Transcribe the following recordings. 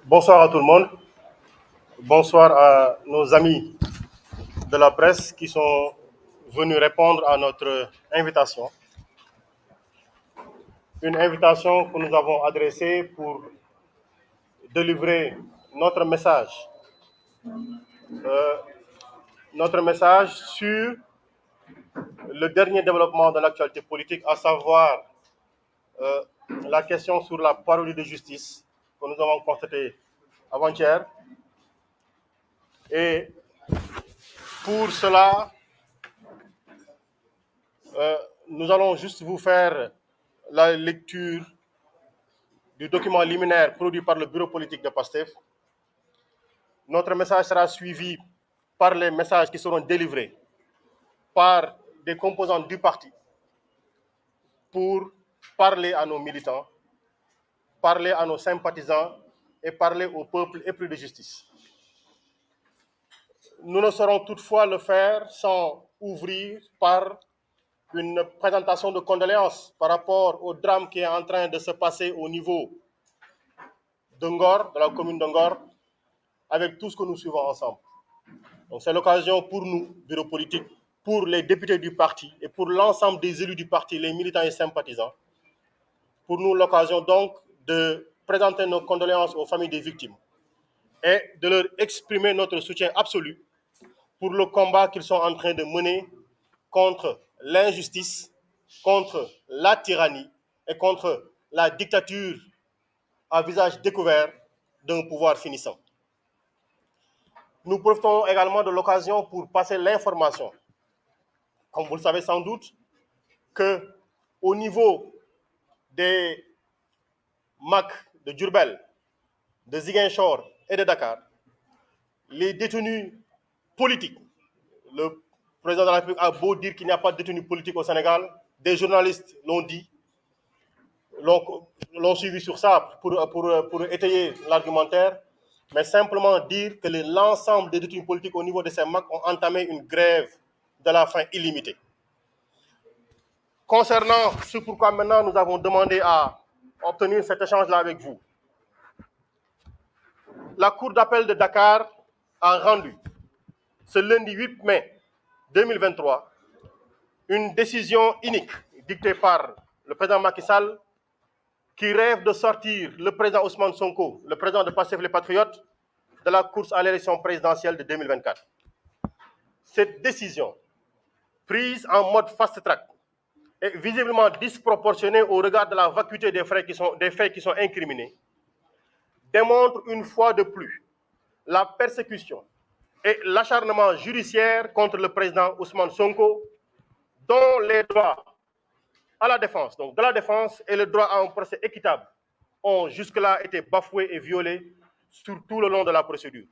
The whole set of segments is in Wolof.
Bonsoir à tout le monde. Bonsoir à nos amis de la presse qui sont venus répondre à notre invitation. Une invitation que nous avons adressée pour délivrer notre message. Notre message sur le dernier développement de l'actualité politique, à savoir la question sur la parodie de justice que nous avons constatée avant-hier. Et pour cela, nous allons juste vous faire la lecture du document liminaire produit par le bureau politique de PASTEF. Notre message sera suivi par les messages qui seront délivrés par des composants du parti pour parler à nos militants, parler à nos sympathisants et parler au peuple épris de justice. Nous ne saurons toutefois le faire sans ouvrir par une présentation de condoléances par rapport au drame qui est en train de se passer au niveau de Ngor, de la commune de Ngor, avec tout ce que nous suivons ensemble. Donc c'est l'occasion pour nous, bureau politique, pour les députés du parti et pour l'ensemble des élus du parti, les militants et sympathisants, pour nous l'occasion donc de présenter nos condoléances aux familles des victimes et de leur exprimer notre soutien absolu pour le combat qu'ils sont en train de mener contre l'injustice, contre la tyrannie et contre la dictature à visage découvert d'un pouvoir finissant. Nous profitons également de l'occasion pour passer l'information, comme vous le savez sans doute, qu'au niveau des MAC de Diourbel, de Ziguinchor et de Dakar, les détenus politiques, le président de la République a beau dire qu'il n'y a pas de détenus politiques au Sénégal, des journalistes l'ont dit, l'ont suivi sur ça pour étayer l'argumentaire, mais simplement dire que l'ensemble des détenus politiques au niveau de ces MAC ont entamé une grève de la faim illimitée. Concernant ce pourquoi maintenant nous avons demandé à obtenir cet échange-là avec vous, la Cour d'appel de Dakar a rendu ce lundi 8 mai 2023 une décision unique dictée par le président Macky Sall qui rêve de sortir le président Ousmane Sonko, le président de PASTEF les Patriotes, de la course à l'élection présidentielle de 2024. Cette décision, prise en mode fast-track, est visiblement disproportionnée au regard de la vacuité des faits qui sont incriminés, démontre une fois de plus la persécution et l'acharnement judiciaire contre le président Ousmane Sonko, dont les droits à la défense, donc de la défense et le droit à un procès équitable ont jusque-là été bafoués et violés sur tout le long de la procédure.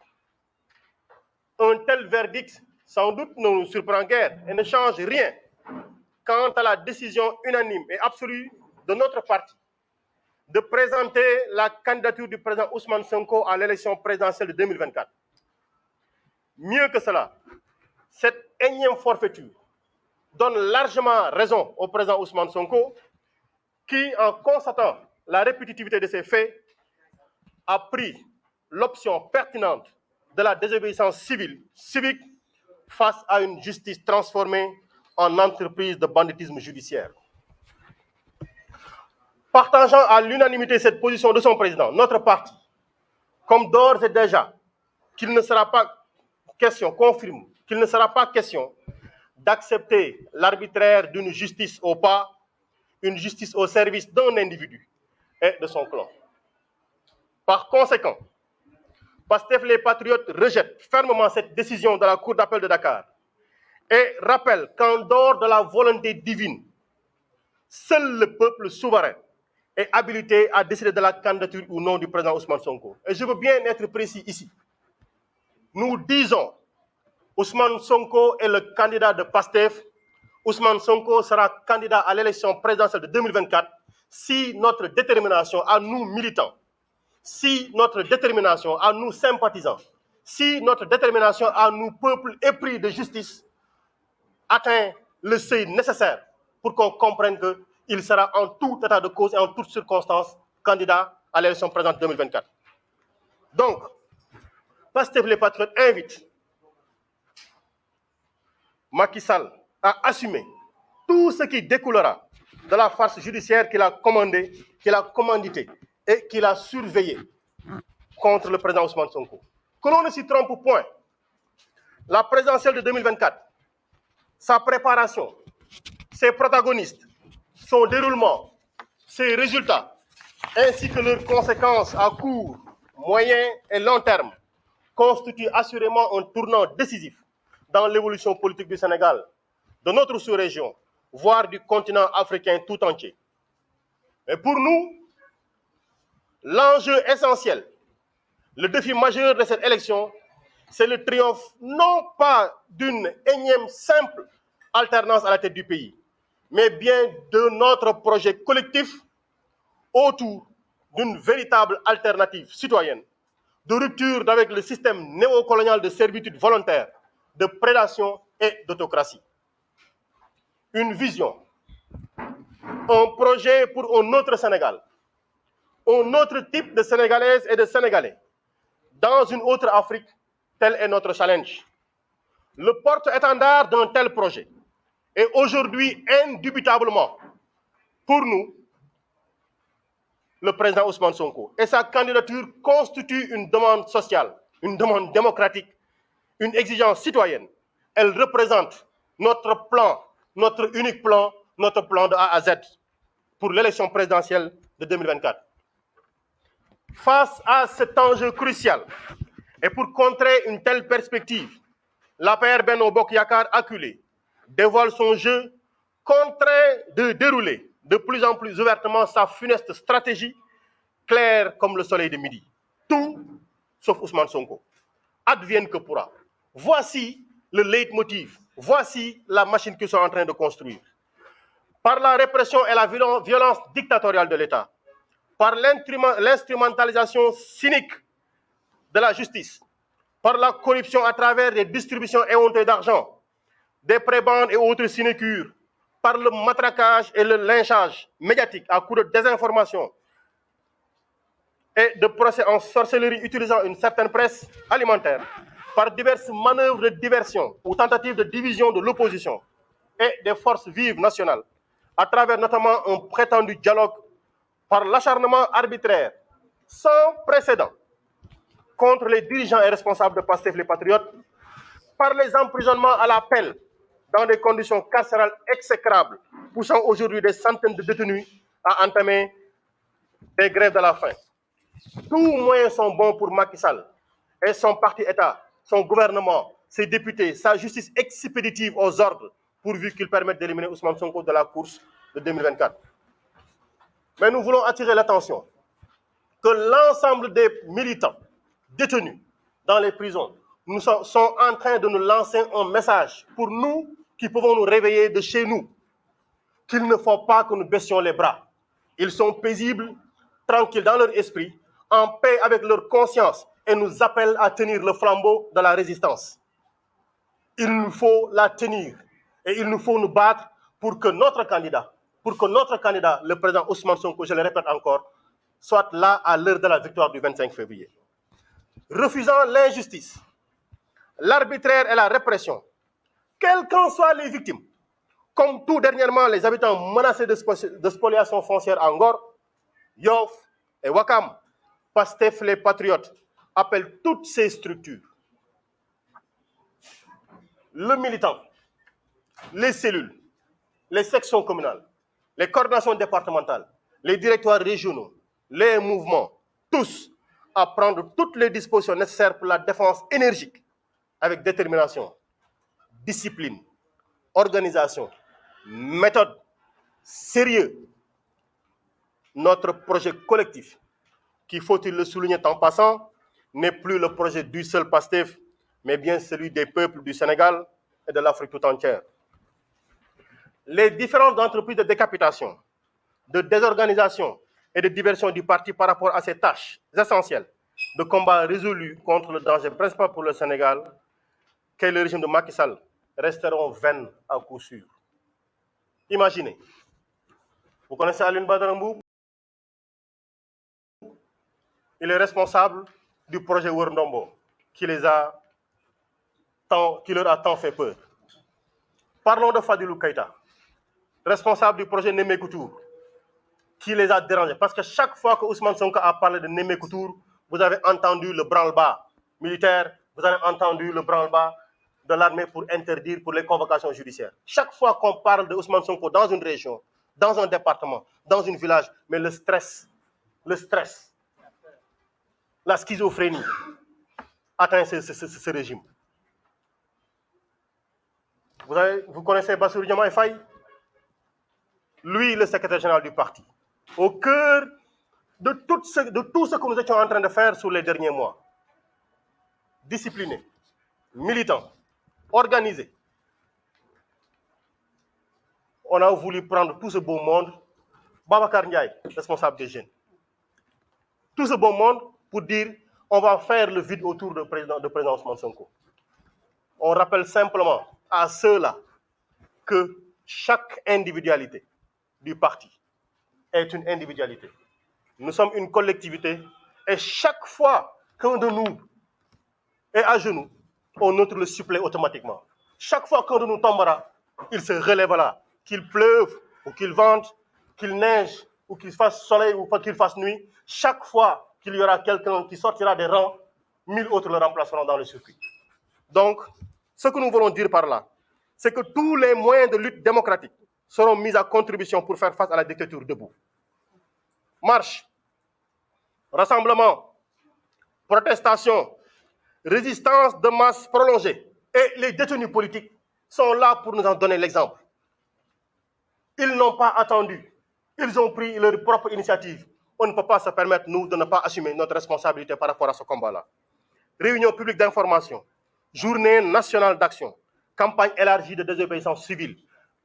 Un tel verdict, sans doute, ne nous surprend guère et ne change rien quant à la décision unanime et absolue de notre parti de présenter la candidature du président Ousmane Sonko à l'élection présidentielle de 2024. Mieux que cela, cette énième forfaiture donne largement raison au président Ousmane Sonko qui, en constatant la répétitivité de ces faits, a pris l'option pertinente de la désobéissance civique face à une justice transformée en entreprise de banditisme judiciaire. Partageant à l'unanimité cette position de son président, notre parti, comme d'ores et déjà qu'il ne sera pas question, confirme qu'il ne sera pas question d'accepter l'arbitraire d'une justice au pas, une justice au service d'un individu et de son clan. Par conséquent, PASTEF les Patriotes rejette fermement cette décision de la Cour d'appel de Dakar et rappelle qu'en dehors de la volonté divine, seul le peuple souverain est habilité à décider de la candidature ou non du président Ousmane Sonko. Et je veux bien être précis ici. Nous disons, Ousmane Sonko est le candidat de PASTEF. Ousmane Sonko sera candidat à l'élection présidentielle de 2024 si notre détermination à nous militants, si notre détermination à nous sympathisants, si notre détermination à nous peuples épris de justice atteint le seuil nécessaire pour qu'on comprenne qu'il sera en tout état de cause et en toutes circonstances candidat à l'élection présidentielle 2024. Donc, Pastef les Patriotes invite Macky Sall à assumer tout ce qui découlera de la farce judiciaire qu'il a commandée, qu'il a commanditée et qu'il a surveillée contre le président Ousmane Sonko. Que l'on ne s'y trompe point. La présidentielle de 2024, sa préparation, ses protagonistes, son déroulement, ses résultats, ainsi que leurs conséquences à court, moyen et long terme, constituent assurément un tournant décisif dans l'évolution politique du Sénégal, de notre sous-région, voire du continent africain tout entier. Et pour nous, l'enjeu essentiel, le défi majeur de cette élection, c'est le triomphe non pas d'une énième simple alternance à la tête du pays, mais bien de notre projet collectif autour d'une véritable alternative citoyenne, de rupture avec le système néocolonial de servitude volontaire, de prédation et d'autocratie. Une vision, un projet pour un autre Sénégal, un autre type de Sénégalaises et de Sénégalais, dans une autre Afrique, tel est notre challenge. Le porte-étendard d'un tel projet est aujourd'hui indubitablement, pour nous, le président Ousmane Sonko. Et sa candidature constitue une demande sociale, une demande démocratique, une exigence citoyenne. Elle représente notre plan, notre unique plan, notre plan de A à Z pour l'élection présidentielle de 2024. Face à cet enjeu crucial et pour contrer une telle perspective, l'APR Benno Bokk Yakaar acculé dévoile son jeu, contraint de dérouler de plus en plus ouvertement sa funeste stratégie, claire comme le soleil de midi. Tout sauf Ousmane Sonko. Advienne que pourra. Voici le leitmotiv, voici la machine qu'ils sont en train de construire. Par la répression et la violence dictatoriale de l'État, par l'instrumentalisation cynique de la justice, par la corruption à travers des distributions éhontées d'argent, des prébendes et autres sinécures, par le matraquage et le lynchage médiatique à coup de désinformation et de procès en sorcellerie utilisant une certaine presse alimentaire, par diverses manœuvres de diversion ou tentatives de division de l'opposition et des forces vives nationales, à travers notamment un prétendu dialogue, par l'acharnement arbitraire sans précédent contre les dirigeants et responsables de Pastef les Patriotes, par les emprisonnements à la pelle dans des conditions carcérales exécrables, poussant aujourd'hui des centaines de détenus à entamer des grèves de la faim. Tous moyens sont bons pour Macky Sall et son parti-État, son gouvernement, ses députés, sa justice expéditive aux ordres, pourvu qu'ils permettent d'éliminer Ousmane Sonko de la course de 2024. Mais nous voulons attirer l'attention que l'ensemble des militants détenus dans les prisons sont en train de nous lancer un message pour nous qui pouvons nous réveiller de chez nous, qu'il ne faut pas que nous baissions les bras. Ils sont paisibles, tranquilles dans leur esprit, en paix avec leur conscience et nous appellent à tenir le flambeau de la résistance. Il nous faut la tenir et il nous faut nous battre pour que notre candidat, le président Ousmane Sonko, je le répète encore, soit là à l'heure de la victoire du 25 février. Refusant l'injustice, l'arbitraire et la répression, quelles qu'en soient les victimes, comme tout dernièrement les habitants menacés de spoliation foncière à Ngor, Yoff et Ouakam, Pastef les Patriotes appellent toutes ces structures, le militant, les cellules, les sections communales, les coordinations départementales, les directoires régionaux, les mouvements, tous à prendre toutes les dispositions nécessaires pour la défense énergique, avec détermination, discipline, organisation, méthode, sérieux. Notre projet collectif, qui, faut-il le souligner en passant, n'est plus le projet du seul Pastef, mais bien celui des peuples du Sénégal et de l'Afrique tout entière. Les différentes entreprises de décapitation, de désorganisation et de diversion du parti par rapport à ces tâches essentielles de combat résolu contre le danger principal pour le Sénégal, qu'est le régime de Macky Sall resteront vaines à coup sûr. Imaginez, vous connaissez Aline Badara Mboup? Il est responsable du projet Werndombo qui leur a tant fait peur. Parlons de Fadilou Keïta, responsable du projet Némé Couture, qui les a dérangés. Parce que chaque fois que Ousmane Sonko a parlé de Némé Couture, vous avez entendu le branle-bas militaire, vous avez entendu le branle-bas de l'armée pour interdire pour les convocations judiciaires. Chaque fois qu'on parle de Ousmane Sonko dans une région, dans un département, dans un village, mais le stress, la schizophrénie atteint ce régime. Vous connaissez Bassirou Diomaye Faye? Lui, le secrétaire général du parti, au cœur de tout ce que nous étions en train de faire sur les derniers mois. Discipliné, militant, organisé. On a voulu prendre tout ce beau monde, Babacar Ndiaye, responsable des jeunes, tout ce beau monde pour dire on va faire le vide autour du président Ousmane Sonko. On rappelle simplement à ceux-là que chaque individualité du parti est une individualité. Nous sommes une collectivité et chaque fois qu'un de nous est à genoux, un autre le supplée automatiquement. Chaque fois qu'un de nous tombera, il se relèvera. Qu'il pleuve ou qu'il vente, qu'il neige ou qu'il fasse soleil ou qu'il fasse nuit, chaque fois qu'il y aura quelqu'un qui sortira des rangs, 1000 autres le remplaceront dans le circuit. Donc, ce que nous voulons dire par là, c'est que tous les moyens de lutte démocratique seront mis à contribution pour faire face à la dictature debout. Marche, rassemblement, protestation, résistance de masse prolongée. Et les détenus politiques sont là pour nous en donner l'exemple. Ils n'ont pas attendu. Ils ont pris leur propre initiative. On ne peut pas se permettre, nous, de ne pas assumer notre responsabilité par rapport à ce combat-là. Réunion publique d'information, journée nationale d'action, campagne élargie de désobéissance civile.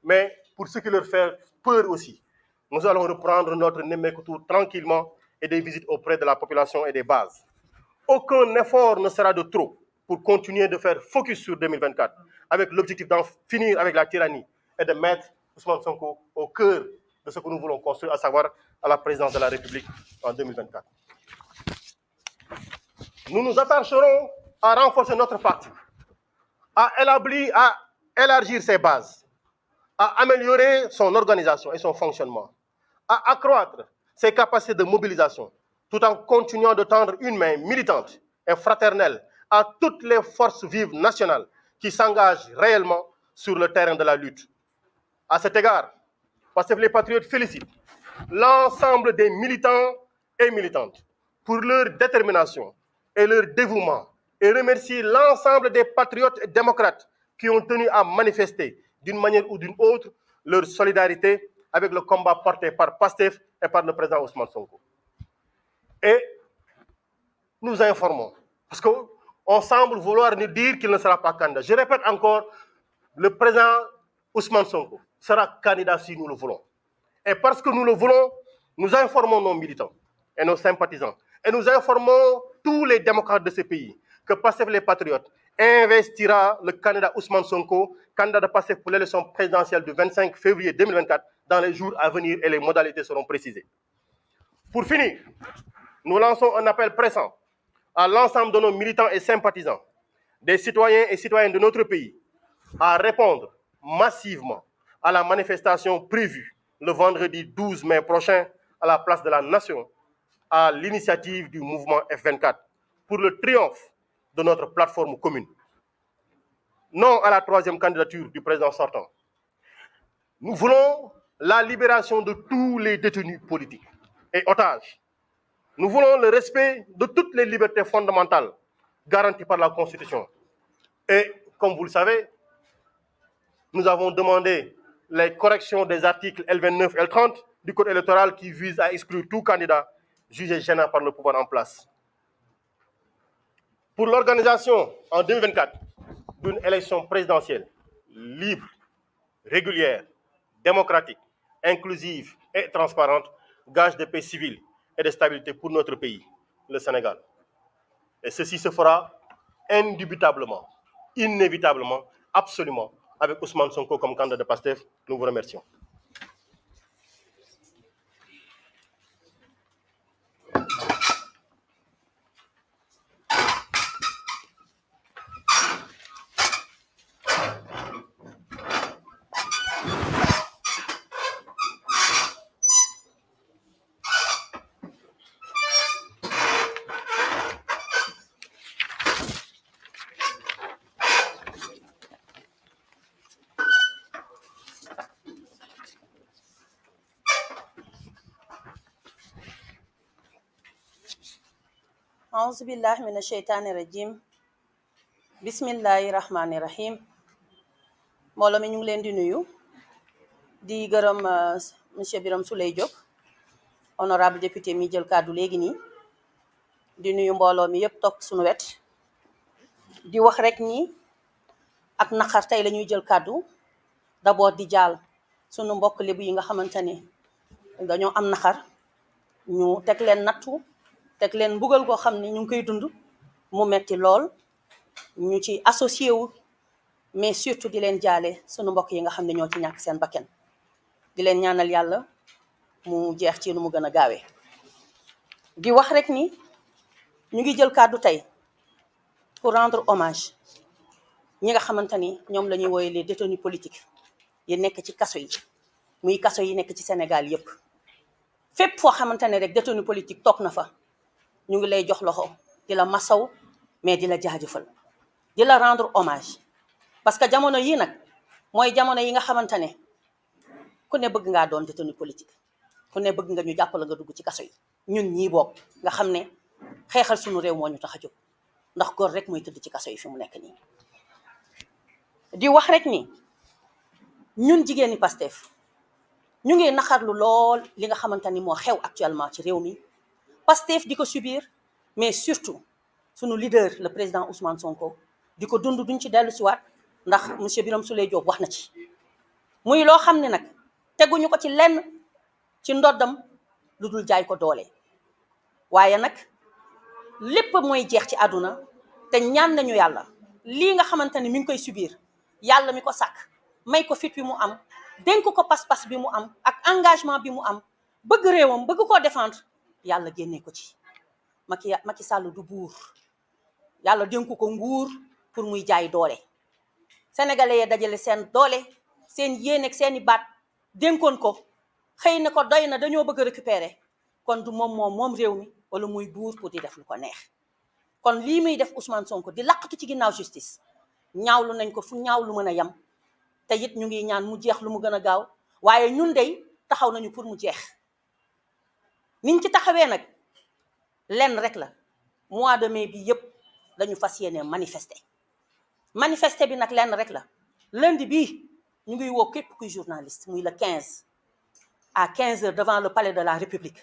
Mais pour ce qui leur fait peur aussi, nous allons reprendre notre Némé Couture tranquillement et des visites auprès de la population et des bases. Aucun effort ne sera de trop pour continuer de faire focus sur 2024 avec l'objectif d'en finir avec la tyrannie et de mettre Ousmane Sonko au cœur de ce que nous voulons construire, à savoir à la présidence de la République en 2024. Nous nous attacherons à renforcer notre parti, à élargir ses bases, à améliorer son organisation et son fonctionnement, à accroître ses capacités de mobilisation, tout en continuant de tendre une main militante et fraternelle à toutes les forces vives nationales qui s'engagent réellement sur le terrain de la lutte. À cet égard, Pastef les Patriotes félicitent l'ensemble des militants et militantes pour leur détermination et leur dévouement et remercie l'ensemble des patriotes et démocrates qui ont tenu à manifester d'une manière ou d'une autre leur solidarité avec le combat porté par Pastef et par le président Ousmane Sonko. Et nous informons, parce qu'on semble vouloir nous dire qu'il ne sera pas candidat. Je répète encore, le président Ousmane Sonko sera candidat si nous le voulons. Et parce que nous le voulons, nous informons nos militants et nos sympathisants. Et nous informons tous les démocrates de ce pays que Pastef les Patriotes investira le candidat Ousmane Sonko, candidat de Pastef pour l'élection présidentielle du 25 février 2024, dans les jours à venir et les modalités seront précisées. Pour finir, nous lançons un appel pressant à l'ensemble de nos militants et sympathisants, des citoyens et citoyennes de notre pays, à répondre massivement à la manifestation prévue le vendredi 12 mai prochain à la place de la Nation, à l'initiative du mouvement F24, pour le triomphe de notre plateforme commune. Non à la troisième candidature du président sortant. Nous voulons la libération de tous les détenus politiques et otages. Nous voulons le respect de toutes les libertés fondamentales garanties par la Constitution. Et comme vous le savez, nous avons demandé les corrections des articles L29 et L30 du Code électoral qui visent à exclure tout candidat jugé gênant par le pouvoir en place. Pour l'organisation en 2024 d'une élection présidentielle libre, régulière, démocratique, inclusive et transparente, gage de paix civile et de stabilité pour notre pays, le Sénégal. Et ceci se fera indubitablement, inévitablement, absolument, avec Ousmane Sonko comme candidat de PASTEF. Nous vous remercions. auzu billahi mina sheytaani rajim bismillahi rahmaani rahim mbooloo mi ñu ngi leen di nuyu di gërëm monsieur Birame Souleye Diop honorable député mi jël kàddu léegi nii di nuyu mbooloo mi yëpp toog suñu wet di wax rek ni ak naqar tey la ñuy jël kàddu d'abord di jaal sunu mbokk lébu yi nga xamante ni dañoo am naqar ñu teg leen nattu teg leen mbugal goo xam ne ñu ngi koy dund mu metti lool ñu ci associé wu mais surtout di leen jaale sunu mbokk yi nga xam ne ñoo ci ñàkk seen bakken di leen ñaanal yàlla mu jeex ci nu mu gën a gaawee di wax rek ni ñu ngi jël kàddu tey pour rendre hommage ñi nga xamante ni ñoom la ñuy wooye les détenus politiques yi nekk ci kaso yi muy kaso yi nekk ci Sénégal yépp fépp foo xamante ne rek détenu politique toog na fa ñu ngi lay jox loxo di la masaw mais di la jaajëfal di la rendre hommage parce que jamono yii nag mooy jamono yi nga xamante ne ku ne bëgg ngaa doon détenu politique ku ne bëgg nga ñu jàppale nga dugg ci kaso yi ñun ñii boog nga xam ne xeexal suñu réew moo ñu tax a jóg ndax góor rek mooy tëdd ci kaso yi fi mu nekk nii di wax rek ni ñun jigéen ñi Pastef ñu ngi naxarlu lool li nga xamante ni moo xew actuellement ci réew mi Pastef di ko subir mais surtout sunu leader le président Ousmane Sonko di ko dund duñ ci dellu siwaat ndax monsieur Birame Souleye Diop wax na ci muy loo xam ne nag teguñu ko ci lenn ci ndoddam lu dul jaay ko doole waaye nag lépp mooy jeex ci àdduna te ñaan nañu yàlla lii nga xamante ni mi ngi koy subir yàlla mi ko sàkk may ko fit bi mu am dénk ko pas-pas bi mu am ak engagement bi mu am bëgg réewam bëgg koo défendre yàlla génnee ko ci Macky Sall du buur yàlla dénku ko nguur pour muy jaay doole sénégalais yi dajale seen doole seen yéene ak seeni baat dénkoon ko xëy na ko doy na dañoo bëgg a récupérer kon du moom réew mi wala muy buur pour di def lu ko neex kon lii muy def Ousmane Sonko di laqatu ci ginnaaw justice ñaawlu nañ ko fu ñaaw lu mën a yem te it ñu ngi ñaan mu jeex lu mu gën a gaaw waaye ñun dey taxaw nañu pour mu jeex niñ ci taxawee nag lenn rek la mois de mai bi yëpp dañu fas yéene manifester bi nag lenn rek la lundi bii ñu ngi woo képp kuy journaliste muy le 15 à 15 heures devant le palais de la République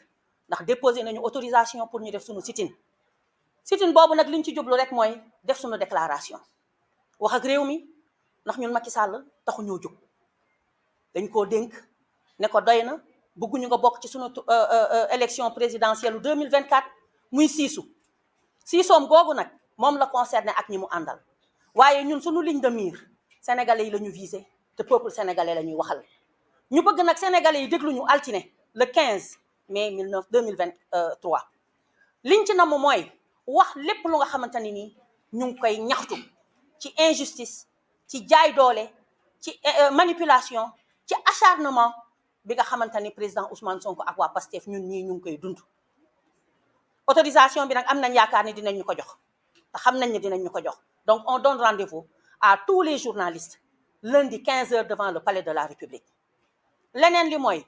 ndax déposé nañu autorisation pour ñu def suñu sit-in boobu nag liñ ci jublu rek mooy def suñu déclaration wax ak réew mi ndax ñun Macky Sall taxu ñoo jóg dañ koo dénk ne ko doy na bëgguñu nga bokk ci suñu élection présidentielle 2024 muy siisoom googu nag moom la concerné ak ñi mu àndal waaye ñun suñu ligne de mire sénégalais yi la ñu visé te peuple sénégalais la ñuy waxal ñu bëgg nag sénégalais yi déglu ñu altine le 15 mai 2023 liñ ci namm mooy wax lépp lu nga xamante ni nii ñu ngi koy ñaxtu ci injustice ci jaay doole ci manipulation ci acharnement bi nga xamante ni président Ousmane Sonko ak waa Pastef ñun ñii ñu ngi koy dund autorisation bi nag am nañ yaakaar ni dinañ ñu ko jox te xam nañ ne dinañ ñu ko jox donc on donne rendez-vous à tous les journalistes lundi 15 heures devant le palais de la République leneen li mooy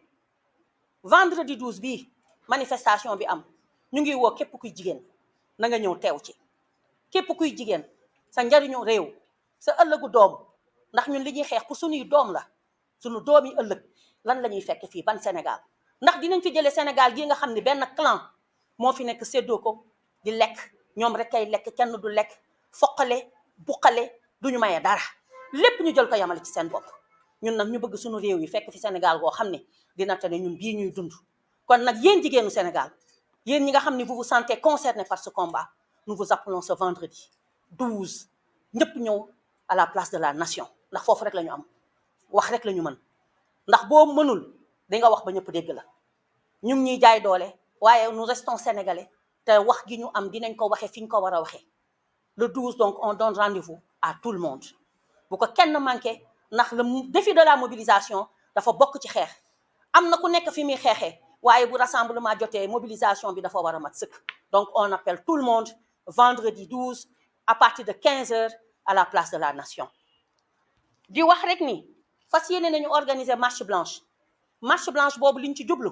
vendredi 12 bii manifestation bi am ñu ngi woo képp kuy jigéen na nga ñëw teew ci képp kuy jigéen sa njariñu réew sa ëllëgu doom ndax ñun li ñuy xeex pour suñuy doom la suñu doom yi ëllëg lan la ñuy fekk fii ban Sénégal ndax dinañ fi jëlee Sénégal gii nga xam ne benn clan moo fi nekk séddoo ko di lekk ñoom rek kay lekk kenn du lekk foqale buqale duñu maye dara lépp ñu jël ko yamale ci seen bopp ñun nag ñu bëgg suñu réew yi fekk fi Sénégal goo xam ne dina tane ñun bii ñuy dund kon nag yéen jigéenu Sénégal yéen ñi nga xam ne vous vous sentez concernés par ce combat nous vous appelons ce vendredi 12 ñëpp ñëw à la place de la nation ndax foofu rek la ñu am wax rek la ñu mën ndax boo mënul di nga wax ba ñëpp dégg la ñu ngi ñuy jaay doole waaye nous restons sénégalais te wax gi ñu am dinañ ko waxee fi ñu ko war a waxee le 12 donc on donne rendez-vous à tout le monde bu ko kenn manqué ndax le défi de la mobilisation dafa bokk ci xeex am na ku nekk fi muy xeexee waaye bu rassemblement jotee mobilisation bi dafa war a mat sëkk donc on appelle tout le monde vendredi 12 à partir de 15h à la place de la nation di wax rek ni fas yéene nañu organiser marche blanche boobu liñ ci jublu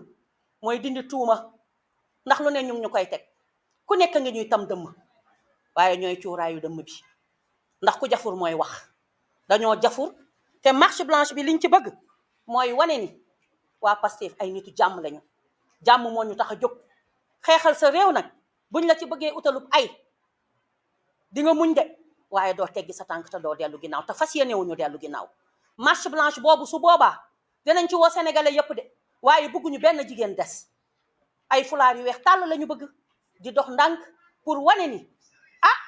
mooy dindi tuuma ndax lu ne ñu ngi ñu koy teg ku nekk nga ñuy tam dëmm waaye ñooy cuuraayu dëmm bi ndax ku jafur mooy wax dañoo jafur te marche blanche bi liñ ci bëgg mooy wane ni waa Pastef ay nitu jàmm lañu jàmm moo ñu tax a jóg xeexal sa réew nag buñ la ci bëggee utalub ay di nga muñ de waaye doo teggi sa tànk te doo dellu ginnaaw te fas yéene wuñu dellu ginnaaw marche blanche boobu su boobaa dinañ ci woo sénégalais yépp de waaye bëgguñu benn jigéen des ay fulaar yu weex tàll la ñu bëgg di dox ndànk pour wane ni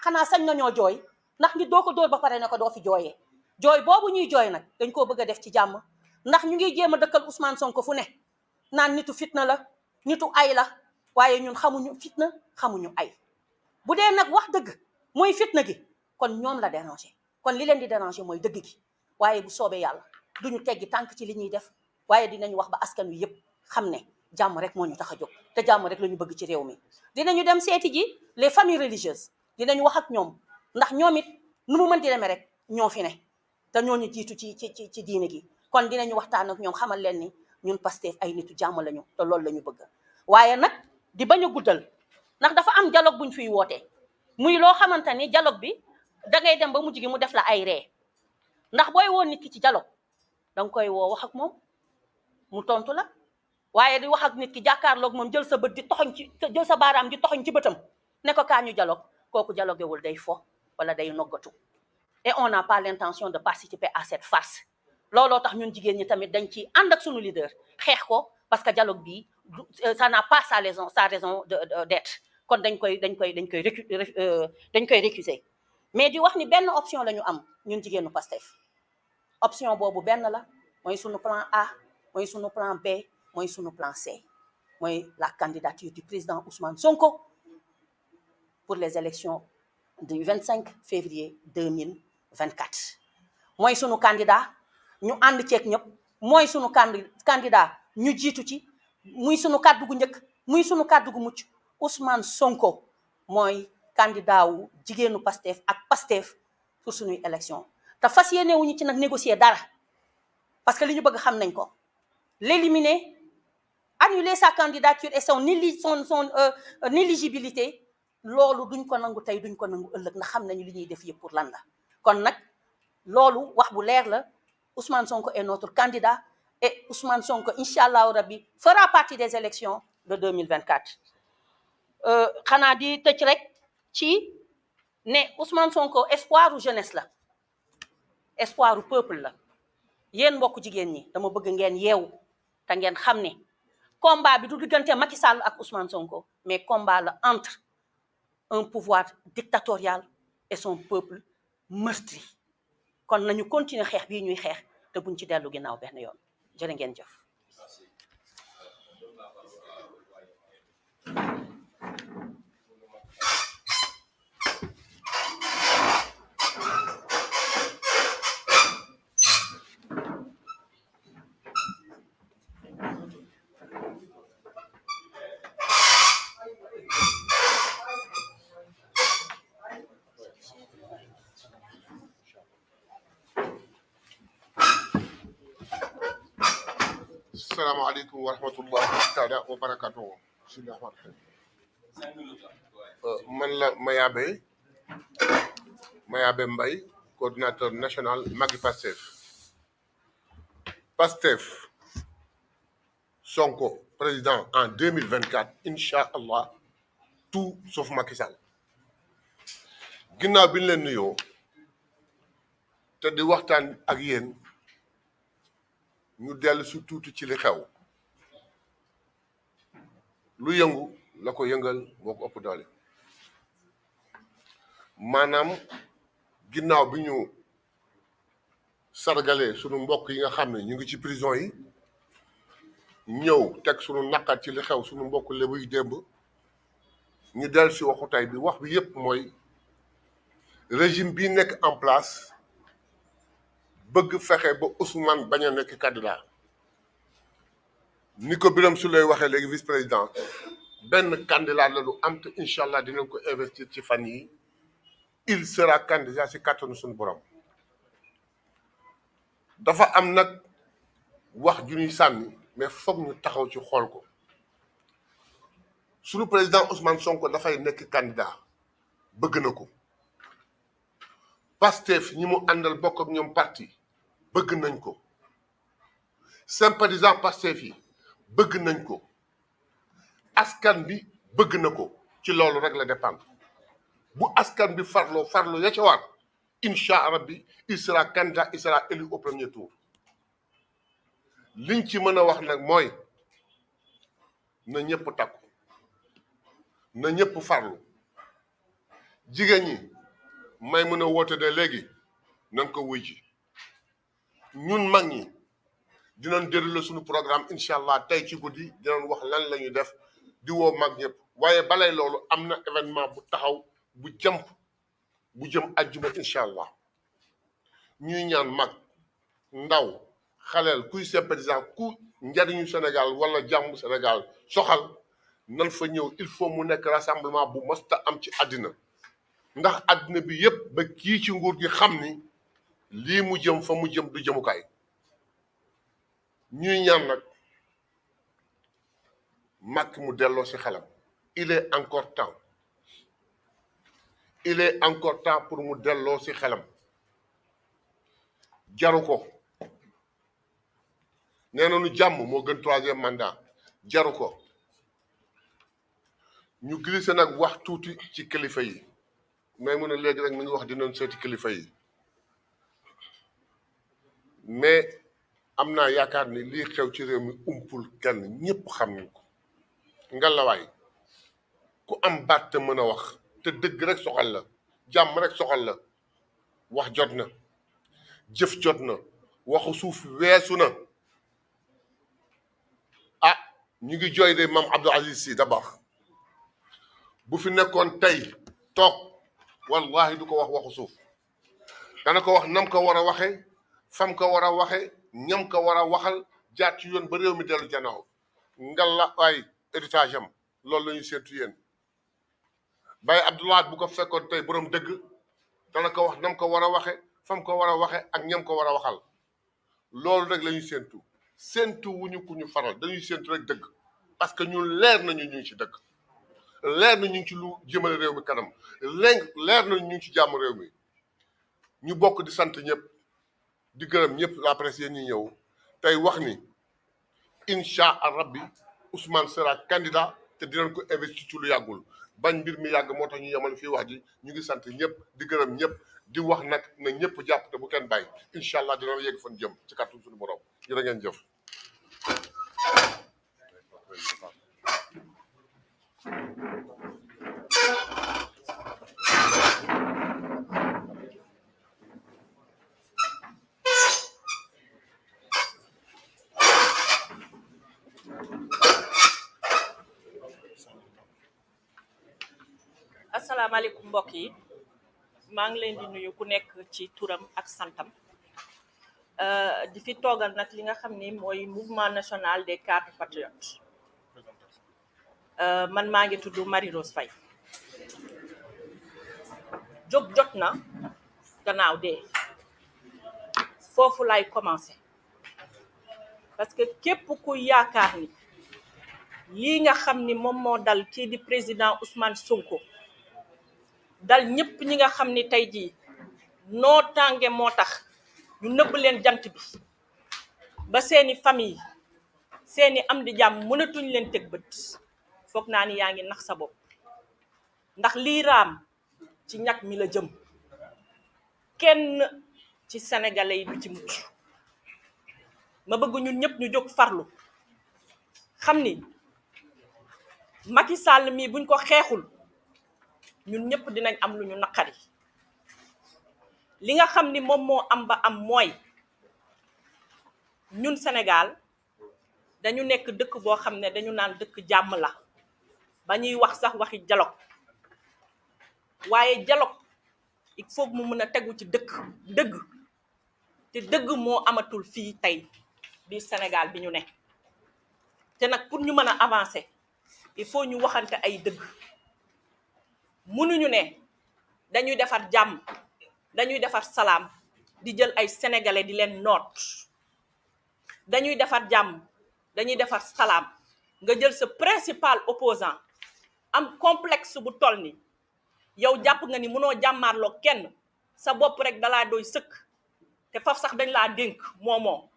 xanaa sañ nañoo jooy ndax nit doo ko dóor ba pare ne ko doo fi jooyee jooy boobu ñuy jooy nag dañ koo bëgg a def ci jàmm ndax ñu ngi jéem a dëkkal Ousmane Sonko fu ne naan nitu fitna la nitu ay la waaye ñun xamuñu fitna xamuñu ay bu dee nag wax dëgg mooy fitna gi kon ñoom la déranger kon li leen di déranger mooy dëgg gi waaye bu soobee yàlla duñu teggi tànk ci li ñuy def waaye dinañu wax ba askan wi yëpp xam ne jàmm rek moo ñu tax a jóg te jàmm rek la ñu bëgg ci réew mi dinañu dem seeti ji les familles religieuses dinañu wax ak ñoom ndax ñoom it nu mu mënti demee rek ñoo fi ne te ñooñu jiitu ci diine gi kon dinañu waxtaan ak ñoom xamal leen ni ñun Pastef ay nitu jàmm lañu te loolu la ñu bëgg waaye nag di bañ a guddal ndax dafa am dialogue buñ fiy wootee muy loo xamante ni dialogue bi dangay dem ba mujj gi mu def la ay ree ndax booy woo nit ki ci dialogue danga koy woo wax ak moom mu tontu la waaye di wax ak nit ki jàkkaarloog moom jël sa bët di toxoñ ci jël sa baaraam di toxoñ ci bëtam ne ko kaa ñu dialogue kooku dialogue wul day fo wala day noggatu et on n'a pas l'intention de participer à cette farce looloo tax ñun jigéen ñi tamit dañ ci ànd ak sunu leader xeex ko parce que dialogue bi ça n'a pas sa raison d'être kon dañ koy récuser mais di wax ni benn option la ñu am ñun jigéenu Pastef option boobu benn la mooy sunu plan A mooy sunu plan B mooy sunu plan C mooy la candidature du président Ousmane Sonko pour les élections du 25 février 2024 mooy sunu candidat ñu ànd ceeg ñëpp mooy sunu candidat ñu jiitu ci muy sunu kàddu gu njëkk muy sunu kàddu gu mucc Ousmane Sonko mooy candidat wu jigéenu Pastef ak Pastef pour sunuy élection te fas yéene wuñu ci nag négocier dara parce que li ñu bëgg xam nañ ko l'éliminer, annuler sa candidature et son éligibilité loolu duñ ko nangu tey duñ ko nangu ëllëg ndax xam nañu li ñuy def yëpp pour lan la kon nag loolu wax bu leer la Ousmane Sonko est notre candidat et Ousmane Sonko incha allahu rabbi fera partie des élections de 2024 xanaa di tëj rek ci ne Ousmane Sonko espoir u jeunesse la espoir u peuple la yéen mbokk jigéen ñi dama bëgg ngeen yeewu te ngeen xam ne combat bi du diggante Macky Sall ak Ousmane Sonko mais combat la entre un pouvoir dictatorial et son peuple meurtri kon nañu continuer xeex bii ñuy xeex te buñ ci dellu ginnaaw benn yoon jërë ngeen jëf. Assalamualaikum warahmatullahi taala wa barakatuh. Man la Mayabé Mbaye, coordinateur national Maggi Pastef. Pastef Sonko président en 2024 inch'Allah, tout sauf Macky Sall. Ginnaaw bi ñu leen nuyoo te di waxtaan ak yéen ñu dellu si tuuti ci li xew lu yëngu la ko yëngal moo ko ëpp doole maanaam ginnaaw bi ñu sargale sunu mbokk yi nga xam ne ñu ngi ci prison yi ñëw teg sunu naqar ci li xew sunu mbokk Lebu yi démb ñu dellu si waxu tey bi wax bi yépp mooy régime bi nekk en place bëgg fexe ba Ousmane bañ a nekk candidat ni ko Birame Souleye waxee léegi vice président benn candidat la lu am te incha allah dinañ ko investir ci fan yi il sera candidat si kàttanu suñu borom dafa am nag wax ju ñuy sànni mais foog ñu taxaw ci xool ko suñu président Ousmane Sonko dafay nekk candidat bëgg na ko Pastef ñi mu àndal bokk ak ñoom parti bëgg nañ ko sympathisant Pastef yi bëgg nañ ko askan bi bëgg na ko ci loolu rek la dépendre bu askan bi farloo ya ca war incha rabbi il sera candidat il sera élu au premier tour liñ ci mën a wax nag mooy na ñëpp takku na ñëpp farlu jigéen ñi may mën a woote de léegi nañ ko wuy ji ñun mag ñi dinañ déroulé suñu programme incha allah tey ci guddi dinañ wax lan la ñuy def di woo mag ñëpp waaye balay loolu am na événement bu taxaw bu jëm ajjuma incha allah ñuy ñaan mag ndaw xaleel kuy sympathisant ku njariñu Sénégal wala jàmm Sénégal soxal nan fa ñëw il faut mu nekk rassemblement bu masta am ci àddina ndax àddina bi yépp ba kii ci nguur gi xam ni lii mu jëm fa mu jëm du jëmukaay ñuy ñaan nag Macky mu delloo ci xelam il est encore temps pour mu delloo ci xelam jaru ko nee nañu jàmm moo gën troisième mandat jaru ko ñu glissé nag wax tuuti ci kilifa yi mais mu ne léegi rek mi ngi wax dinañ seeti kilifa yi mais am naa yaakaar ni lii xew ci réew mi umpul kenn ñëpp xam nañ ko ngalawaay ku am baat te mën a wax te dëgg rek soxal la jàmm rek soxal la wax jot na jëf jot na waxu suuf weesu na ah ñu ngi jooy de maam Abdou Aziz Sy Dabakh bu fi nekkoon tey toog wallahi du ko wax waxu suuf dana ko wax nam ko war a waxe fam ko war a waxe ñam ko war a waxal jaar ci yoon ba réew mi dellu janaaw ngalla ay héritage am loolu la ñuy séentu yéen Baye Abdoulaye bu ko fekkoon tey borom dëgg dana ko wax nam ko war a waxe fam ko war a waxe ak ñam ko war a waxal loolu rek la ñuy séentu wuñu ku ñu faral dañuy séentu rek dëgg parce que ñun leer nañu ñu ngi ci dëgg leer na ñu ngi ci lu jëmale réew mi kanam leer nañu ñu ngi ci jàmm réew mi ñu bokk di sant ñëpp di gërëm ñëpp la presse yéen ñi ñëw tey wax ni incha rabbi Ousmane sera candidat te dinañ ko investir ci lu yàggul bañ mbir mi yàgg moo tax ñu yemal fii wax ji ñu ngi sant ñëpp di gërëm ñëpp di wax nag na ñëpp jàpp te bu kenn bàyyi incha allah dinañ yegg fan jëm ci kàttan suñu borom jërë ngeen jëf. asalaamaaleykum mbokk yi maa ngi leen di nuyu ku nekk ci turam ak santam di fi toogal nag li nga xam ni mooy mouvement national des cadres patriotes man maa ngi tudd Marie Rose Faye jóg jot na gannaaw dee foofu lay commencé parce que képp ku yaakaar ni lii nga xam ni moom moo dal kii di président Ousmane Sonko dal ñëpp ñi nga xam ni tey jii noo tànge moo tax ñu nëbb leen jant bi ba seeni famille seeni am di jàmm mënatuñ leen teg bët foog naa ni yaa ngi nax sa bopp ndax lii raam ci ñàkk mi la jëm kenn ci sénégalais yi du ci mucc ma bëgg ñun ñëpp ñu jóg farlu xam ni Macky Sall mii buñ ko xeexul ñun ñëpp dinañ am lu ñu naqari li nga xam ni moom moo am ba am mooy ñun Sénégal dañu nekk dëkk boo xam ne dañu naan dëkk jàmm la ba ñuy wax sax waxi dialogue waaye dialogue il faut mu mën a tegu ci dëgg te dëgg moo amatul fii tey biir Sénégal bi ñu ne te nag pour ñu mën a avancer il faut ñu waxante ay dëgg mënuñu ne dañuy defar jàmm dañuy defar salaam di jël ay sénégalais di leen noot dañuy defar jàmm dañuy defar salaam nga jël sa principal opposant am complexe bu toll ni yow jàpp nga ni mënoo jàmmaarloo kenn sa bopp rek dalaa doy sëkk te faf sax dañ laa dénk moomoo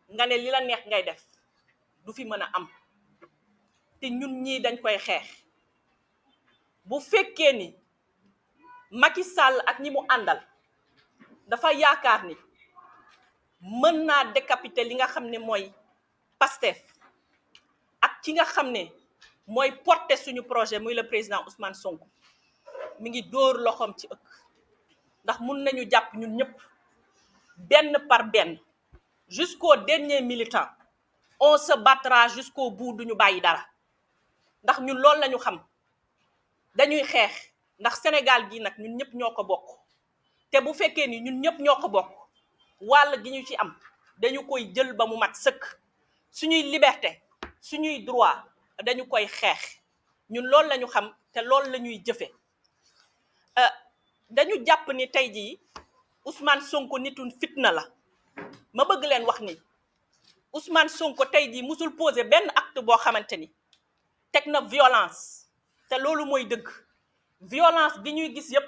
nga ne li la neex ngay def du fi mën a am te ñun ñii dañ koy xeex bu fekkee ni Macky Sall ak ñi mu àndal dafa yaakaar ni mën naa décapiter li nga xam ne mooy Pastef ak ki nga xam ne mooy porter suñu projet muy le président Ousmane Sonko mi ngi dóor loxoom ci ëkk ndax mun nañu jàpp ñun ñëpp benn par benn jusqu'au dernier militant on se battra jusqu'au bout duñu bàyyi dara ndax ñun loolu lañu xam dañuy xeex ndax Sénégal gi nag ñun ñëpp ñoo ko bokk te bu fekkee ni ñun ñëpp ñoo ko bokk wàll gi ñu ci am dañu koy jël ba mu mat sëkk suñuy liberté suñuy droit dañu koy xeex ñun loolu lañu xam te loolu la ñuy jëfe dañu jàpp ni tey jii Ousmane Sonko nitun fitna la ma bëgg leen wax ni Ousmane Sonko tey jii musul posé benn acte boo xamante ni teg na violence te loolu mooy dëgg violence bi ñuy gis yépp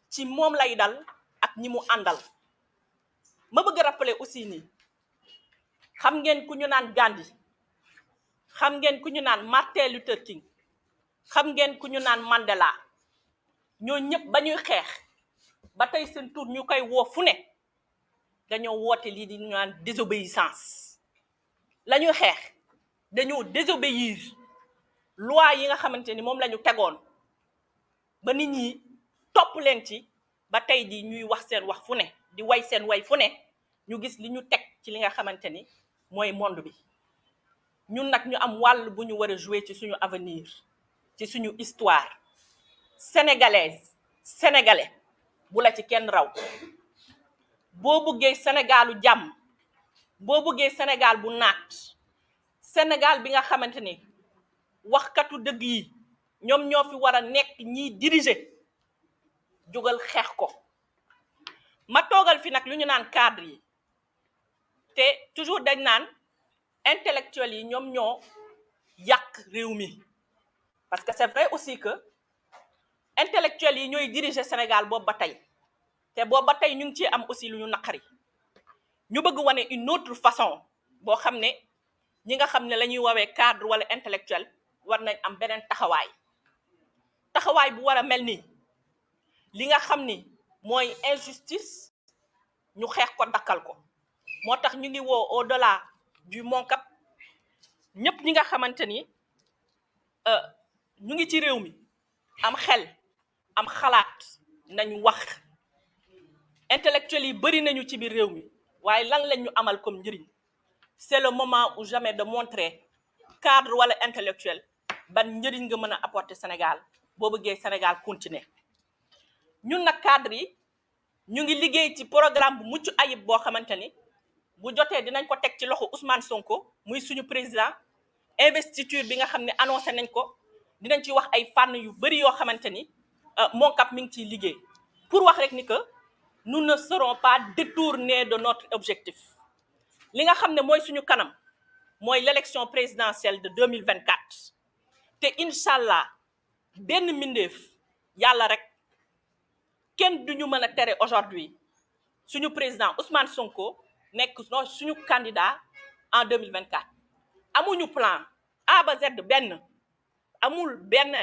ci moom lay dal ak ñi mu àndal ma bëgg rappeler aussi ni xam ngeen ku ñu naan Gandhi xam ngeen ku ñu naan Martin Luther King xam ngeen ku ñu naan Mandela ñoo ñëpp ba ñuy xeex ba tey seen tur ñu koy woo fu ne dañoo woote lii di ñu naan désobéissance la ñuy xeex dañoo désobéir loi yi nga xamante ni moom la ñu tegoon ba nit ñi topp leen ci ba tey di ñuy wax seen wax fu ne di way seen way fu ne ñu gis li ñu teg ci li nga xamante ni mooy monde bi ñun nag ñu am wàll bu ñu war a jouer ci suñu avenir ci suñu histoire sénégalaise sénégalais bu la ci kenn raw boo bëggee Sénégalu jàmm boo bëggee Sénégal bu naat Sénégal bi nga xamante ni waxkatu dëgg yi ñoom ñoo fi war a nekk ñiy diriger jógal xeex ko ma toogal fi nag lu ñu naan cadre yi te toujours dañ naan intellectuels yi ñoom ñoo yàq réew mi parce que c'est vrai aussi que intellectuels yi ñooy diriger Sénégal boobu ba tey te boobu ba tey ñu ngi ci am aussi lu ñu naqari ñu bëgg wane une autre façon boo xam ne ñi nga xam ne la ñuy woowee cadre wala intellectuel war nañ am beneen taxawaay bu war a mel ni li nga xam ni mooy injustice ñu xeex ko dakkal ko moo tax ñu ngi woo au delà du MONCAP ñëpp ñi nga xamante ni ñu ngi ci réew mi am xel am xalaat nañu wax intellectuels yi bari nañu ci biir réew mi waaye lan lañ ñu amal comme njëriñ c'est le moment ou jamais de montrer cadre wala intellectuel ban njëriñ nga mën a apporter Sénégal boo bëggee Sénégal continuer ñun nag cadre yi ñu ngi liggéey ci programme bu mucc ayib boo xamante ni bu jotee dinañ ko teg ci loxo Ousmane Sonko muy suñu président investiture bi nga xam ne annoncé nañ ko dinañ ci wax ay fànn yu bari yoo xamante ni MONCAP mi ngi ciy liggéey pour wax rek ni que nous ne serons pas détournés de notre objectif li nga xam ne mooy suñu kanam mooy l'élection présidentielle de 2024 te incha allah benn mbindeef yàlla rek kenn duñu mën a tere aujourd'hui suñu président Ousmane Sonko nekk suñu candidat en 2024 amuñu plan A ba Z benn amul benn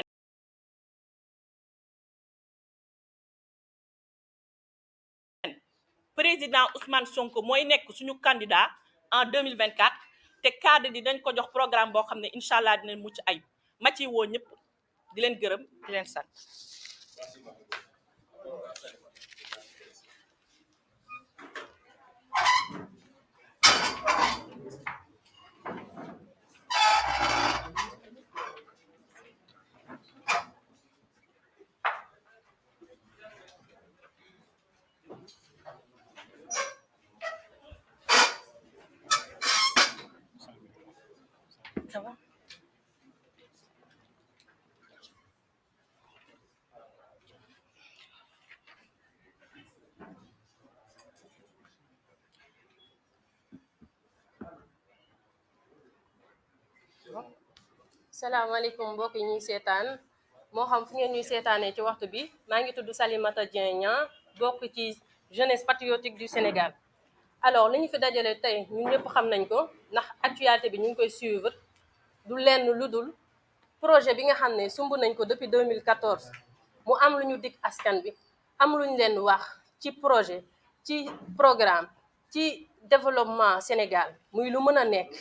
président Ousmane Sonko mooy nekk suñu candidat en 2024 te cadre di dañ ko jox programme boo xam ne incha allah dinañ mucc ayib ma ciy woo ñëpp di leen gërëm di leen sant. Ça va? salaamaaleykum mbokk yi ñuy seetaan moo xam fu ngeen ñuy seetaanee ci waxtu bi maa ngi tudd Salimata Dieng Niang bokk ci jeunesse patriotique du Sénégal. alors li ñu fi dajale tey ñun ñëpp xam nañ ko ndax actualité bi ñu ngi koy suivre du lenn lu dul projet bi nga xam ne sumb nañ ko depuis 2014 mu am lu ñu dig askan bi am lu ñu leen wax ci projet ci programme ci développement Sénégal muy lu mën a nekk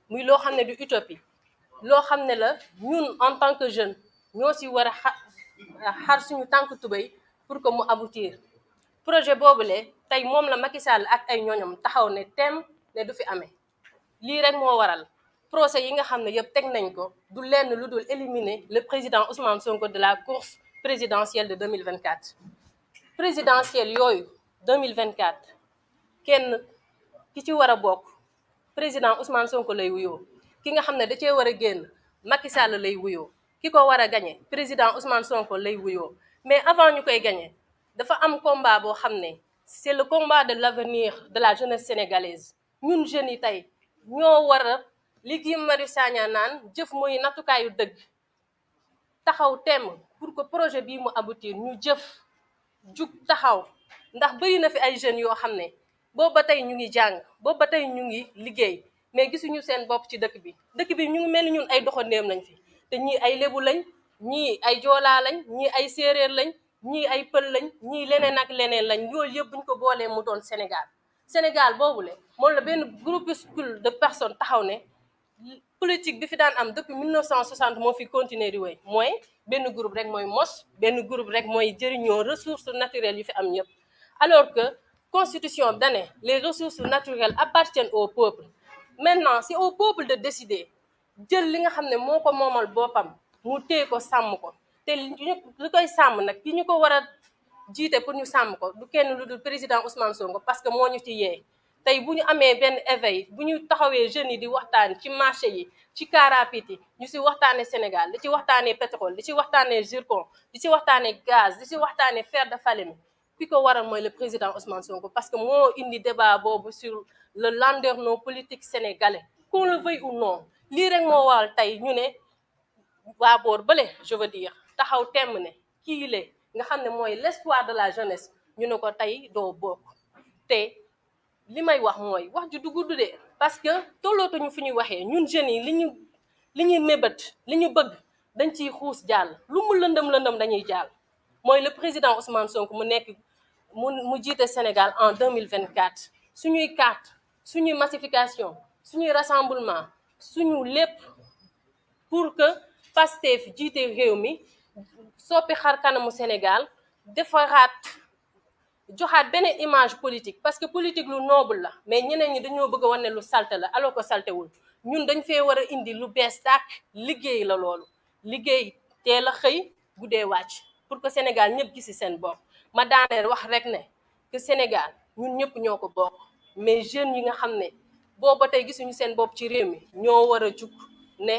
muy loo xam ne du utopie. loo xam ne la ñun en tant que jeune ñoo si war a xar suñu tànk tubéy pour que mu aboutir projet boobule tey moom la Macky Sall ak ay ñooñam taxaw ne tem ne du fi amee lii rek moo waral procès yi nga xam ne yëpp teg nañ ko du lenn lu dul éliminer le président Ousmane Sonko de la course présidentielle de 2024 présidentielle yooyu 2024 kenn ki ci war a bokk président Ousmane Sonko lay wuyoo ki nga xam ne da cee war a génn Macky Sall lay wuyoo ki ko war a gagné président Ousmane Sonko lay wuyoo mais avant ñu koy gagné dafa am combat boo xam ne c'est le combat de l'avenir de la jeunesse sénégalaise ñun jeunes yi tey ñoo war a li Guy Marius Sagna naan jëf mooy nattukaayu dëgg taxaw temm pour que projet bii mu aboutir ñu jëf jug taxaw ndax bëri na fi ay jeunes yoo xam ne boobu ba tey ñu ngi jàng boobu ba tey ñu ngi liggéey mais gisuñu seen bopp ci dëkk bi ñu ngi mel ni ñun ay doxandéem lañ fi te ñii ay lébu lañ ñii ay joolaa lañ ñii ay séeréer lañ ñii ay pël lañ ñii leneen ak leneen lañ loolu yëpp buñ ko boolee mu doon Sénégal boobule moom la benn groupuscule de personnes taxaw ne politique bi fi daan am depuis 1960 moo fi continuer di wéy mooy benn groupe rek mooy mos benn groupe rek mooy jëriñoo ressources naturelles yu fi am ñëpp alors que constitution dane les ressources naturelles appartiennent au peuple. Maintenant c'est au peuple de décider jël li nga xam ne moo ko moomal boppam mu téye ko sàmm ko te li koy sàmm nag ki ñu ko war a jiite pour ñu sàmm ko du kenn lu dul président Ousmane Sonko parce que moo ñu ci yee tey bu ñu amee benn éveil bu ñu taxawee jeunes yi di waxtaan ci marché yi ci car rapide yi ñu si waxtaanee Sénégal di ci waxtaanee pétrole di ci waxtaanee zircon di ci waxtaanee gaz di ci waxtaanee fer de Falémé ki ko waral mooy le président Ousmane Sonko parce que moo indi débat boobu sur le landerneau politique sénégalais qu'on le veuille ou non lii rek moo waral tey ñu ne waa boor bële je veux dire taxaw temm ne kii le nga xam ne mooy l'espoir de la jeunesse ñu ne ko tey doo bokk te li may wax mooy wax ju du gudd de parce que tollootuñu fi ñuy waxee ñun jeunes yi li ñuy mébét li ñu bëgg dañ ciy xuus jàll lu mu lëndëm dañuy jàll mooy le président Ousmane Sonko mu nekk mu jiite Sénégal en 2024 suñuy carte suñuy massification suñuy rassemblement suñu lépp pour que Pastef jiite réew mi soppi xar kanamu Sénégal defaraat joxaat beneen image politique parce que politique lu noble la mais ñeneen ñi dañoo bëgg a wane lu salte la alors que saltewul ñun dañ fee war a indi lu bees tàkk liggéey la loolu liggéey teel a xëy guddee wàcc pour que Sénégal ñëpp gisi seen bopp ma daaneel wax rek ne que Sénégal ñun ñëpp ñoo ko bokk mais jeunes yi nga xam ne booba tey gisuñu seen bopp ci réew mi ñoo war a jug ne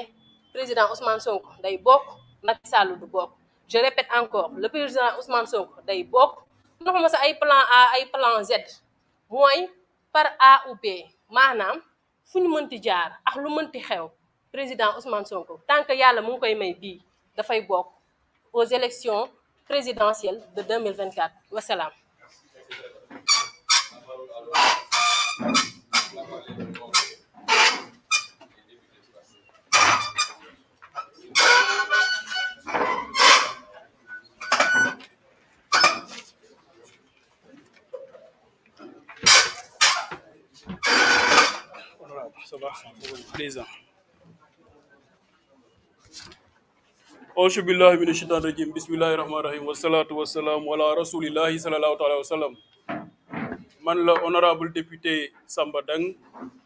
président Ousmane Sonko day bokk Macky Sall du bokk je répète encore le président Ousmane Sonko day bokk ndox ma sa ay plan A ay plan Z mooy par A ou B maanaam fu ñu mënti jaar ak lu mënti xew président Ousmane Sonko tant que yàlla mu ngi koy may bii dafay bokk aux élections présidentielles de 2024 wasalaam. Président. Auzu billahi mina shaytani rajim bismillahi rahmani rahim wassalatu wassalamu ala rasulillahi sallallahu alayhi wa sallam. Man la honorable député Samba Dang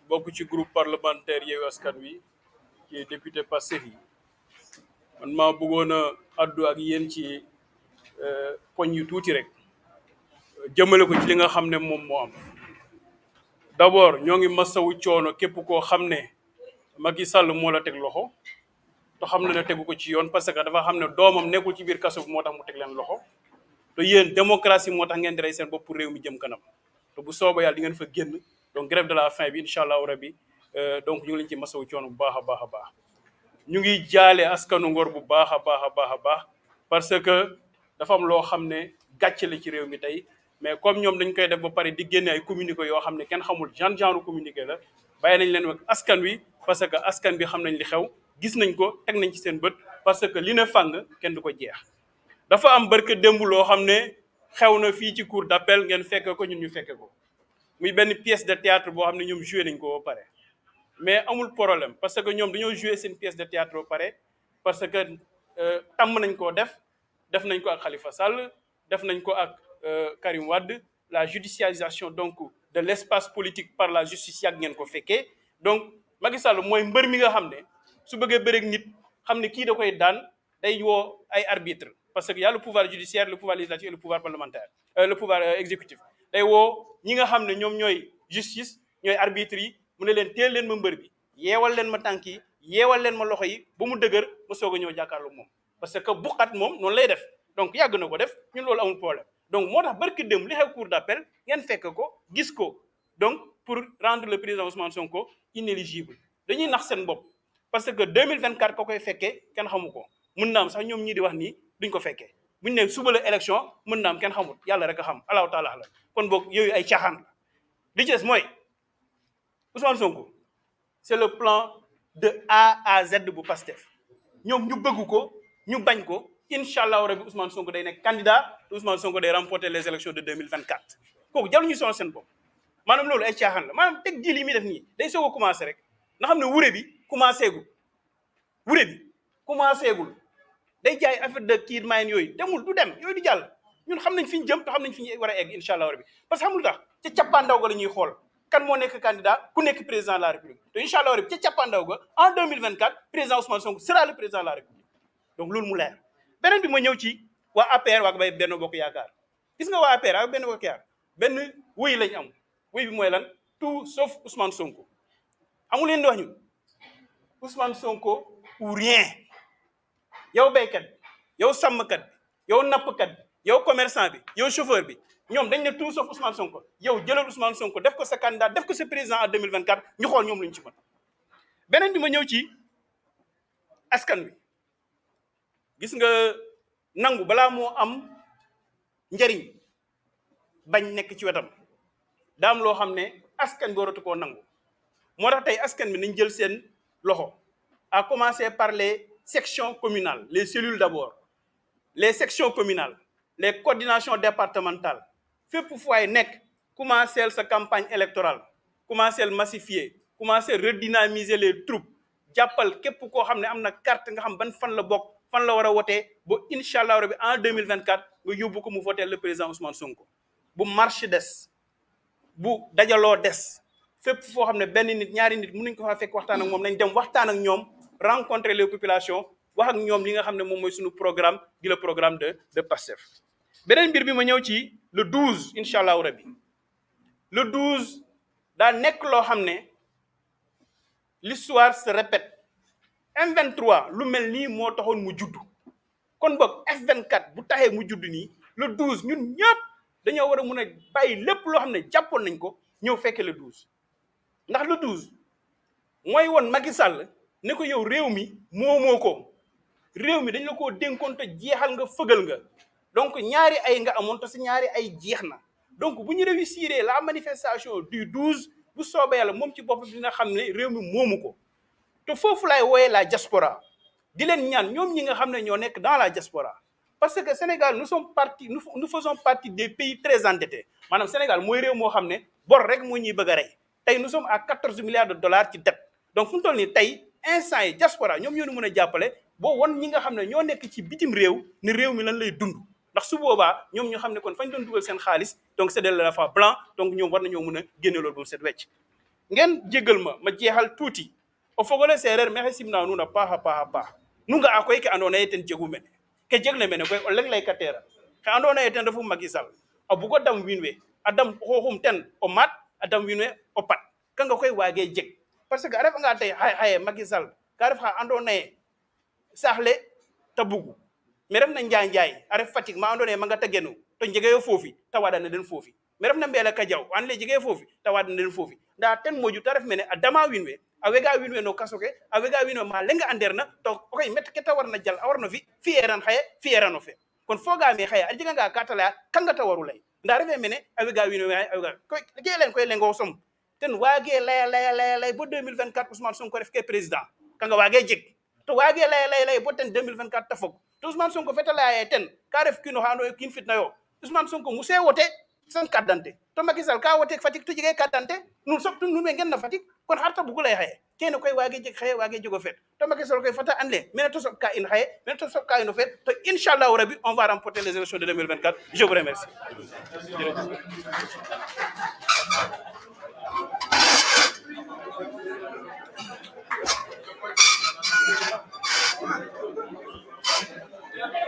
bokk ci groupe parlementaire Yewwi Askan Wi ci député Pastef yi man maa bëggoon a addu ak yéen ci poñ yu tuuti rek jëmale ko ci li nga xam ne moom moo am d'abord ñoo ngi masawu coono képp koo xam ne Macky Sall moo la teg loxo te xam na ne tegu ko ci yoon parce que dafa xam ne doomam nekkul ci biir kaso bi moo tax mu teg leen loxo te yéen démocratie moo tax ngeen di rey seen bopp pour réew mi jëm kanam te bu soobee yàlla di ngeen fa génn donc grève de la faim bi incha allahu rabi donc ñu ngi leen ci masawu coono bu baax a baax a baax. ñu ngi jaale askanu Ngor bu baax a baax a baax a baax parce que dafa am loo xam ne gàcce la ci réew mi tey mais comme ñoom dañ koy def ba pare di génne ay communiqué yoo xam ne kenn xamul genre communiqué la bàyyi nañ leen wax askan wi parce que askan bi xam nañ li xew gis nañ ko teg nañ ci seen bët parce que li ne fàng kenn du ko jeex. dafa am barke démb loo xam ne xew na fii ci cour d'appel ngeen fekke ko ñun ñu fekke ko muy benn pièce de théâtre boo xam ne ñoom joué nañ ko ba pare. mais amul problème parce que ñoom dañoo joué seen pièce de théâtre ba pare parce que tàmm nañ koo def nañ ko ak Khalifa Sall def nañ ko ak Karim Wade la judiciarisation donc de l'espace politique par la justice yàgg ngeen ko fekkee donc Macky Sall mooy mbër mi nga xam ne su bëggee bëreeg nit xam ne kii da koy daan day woo ay arbitre parce que y a le pouvoir judiciaire le pouvoir législatif et le pouvoir parlementaire le pouvoir exécutif day woo ñi nga xam ne ñoom ñooy justice ñooy arbitre yi mu ne leen teel leen ma mbër bi yeewal leen ma tànk yi yeewal leen ma loxo yi ba mu dëgër ma soog a ñëw jàkkaarloo moom parce que buqat moom noonu lay def donc yàgg na ko def ñun loolu amul problème donc moo tax barki dem li xew cour d'appel ngeen fekk ko gis ko donc pour rendre le président Ousmane Sonko inéligible dañuy nax seen bopp parce que 2024 ko koy fekkee kenn xamu ko mën na am sax ñoom ñii di wax nii duñ ko fekkee buñ ne suba la élection mën na am kenn xamul yàlla rek a xam allahu taala la kon boog yooyu ay caaxaan la li ci des mooy Ousmane Sonko c'est le plan de A à Z bu Pastef ñoom ñu bëgg ko ñu bañ ko incha allahu rabi Ousmane Sonko day nekk candidat Ousmane Sonko day remporter les élections de 2024 kooku jarul ñu sonal seen bopp maanaam loolu ay caaxaan la maanaam teg ji li muy def nii day soog a commencé rek nga xam ne wure bi commencé gul day jaay affaire de kii mayen yooyu demul du dem yooyu du jàll ñun xam nañ fi ñu jëm te xam nañ fi ñu war a egg incha allahu rabi parce que xamul tax ca cappaandaw ga la ñuy xool kan moo nekk candidat ku nekk président de la république te incha allah rabi ca cappaandaw ga en 2024 président Ousmane Sonko sera le président de la république donc loolu mu leer beneen bi ma ñëw ci waa APR waa bay Benno Bokk Yaakaar gis nga waa APR ak Benno Bokk Yaakaar benn wéy lañ am wéy bi mooy lan tout sauf Ousmane Sonko amu leen di wax ñu Ousmane Sonko ou rien yow béykat bi yow sàmmkat bi yow nappkat bi yow commerçant bi yow chauffeur bi ñoom dañ ne tout sauf Ousmane Sonko yow jëlal Ousmane Sonko def ko sa candidat def ko sa président en 2024 ñu xool ñoom lu ñu ci mën beneen bi ma ñëw ci askan wi gis nga nangu balaa moo am njariñ bañ nekk ci wetam daa am loo xam ne askan bi waratu koo nangu moo tax tey askan bi nañ jël seen loxo à commencer par les sections communales les cellules d'abord les sections communales les coordinations départementales fépp fu waay nekk commencer sa campagne électorale commencer massifier commencer redynamiser les troupes jàppal képp koo xam ne am na carte nga xam ban fan la bokk fan la war a wotee ba incha allah rabi en 2024 nga yóbbu ko mu voter le président Ousmane Sonko bu marche des bu dajaloo des fépp foo xam ne benn nit ñaari nit mënuñ ko fa fekk waxtaan ak moom nañ dem waxtaan ak ñoom rencontrer les populations wax ak ñoom li nga xam ne moom mooy suñu programme di le programme de Pastef beneen mbir bi ma ñëw ci le 12 incha allahu rabi le 12 daa nekk loo xam ne l'histoire se répète M23 lu mel nii moo taxoon mu judd kon boog F24 bu taxee mu judd nii le 12 ñun ñëpp dañoo war a mun a bàyyi lépp loo xam ne jàppoon nañ ko ñëw fekke le 12 ndax le 12 mooy woon Macky Sall ne ko yow réew mi moomoo ko réew mi dañ la koo dénkoon te jeexal nga fëgal nga donc ñaari ay nga amoon te si ñaari ay jeex na donc bu ñu réussir la manifestation du 12 bu soobee yàlla moom ci bopp dina xam ne réew mi moomu ko te foofu laay wooyee la diaspora di leen ñaan ñoom ñi nga xam ne ñoo nekk dans la diaspora parce que Sénégal nous faisons partie des pays très endettés maanaam Sénégal mooy réew moo xam ne bor rek moo ñuy bëgg a rey tey nous sommes à 14 milliards de dollars ci dette donc fu mu toll nii tey instant yi diaspora ñoom ñoo ñu mën a jàppale boo won ñi nga xam ne ñoo nekk ci bitim réew ni réew mi lan lay dund ndax su boobaa ñoom ñoo xam ne kon fañ doon dugal seen xaalis donc c'est de l'argent blanc donc ñoom war nañoo mën a génne loolu ba mu set wecc ngeen jéggal ma jeexal tuuti o fogole seereer maxey simna nuun a paax a paax a paax nu nga'a koy ke andoona yee ten jegu mene ke jegle mene koy o leŋ laykateera xe andoona yee ten refu Macky Sall a bugo dam wiin we a dam xooxum ten o maat a dam wiin we o pat kanga koy waagee jeg parce que a refanga tey xaye Macky Sall ka ref xa andoona yee saax le ta bugu me refna Njaay a ref Fatick ma andoona yee ma nga ta genu to njegeyo foofi ta waɗana den foofi me refna Mbelakadiaw an le jege foofi ta waɗana den foofi ndaa ten moƴu ta ref mene a dama wiin we a wega wiin we no kaso ke a wega wiin we ma leŋ anderna to okoy met ke ta warna jal a warno fi'eran xaye fi'erano fe kon fogaame xaye a jeganga ka ta laya kanga ta waru lay ndaa refe mene a wega wiin we a wega ke len koy lengo som ten waage lay bo 2024 Ousmane Sonko ref ke président kanga waage jeg to waage lay bo ten 2024 ta fog to Ousmane Sonko feta laya ten ka ref kiino xa andoona yee kiin fitna yo Ousmane Sonko mu see wote sans carte d'identité to Macky Sall ka wote Fatick to jege carte d'identité nun soptu nun we ngen na Fatick kon xar ta bugu lay xaye kene koy waage jeg xaye waage jego feet to Macky Sall koy fata an le mene to soɓ ka in xaye mene to soɓ ka ino feet to inchallahu rabi on va remporter les élections de 2024 je vous remercie.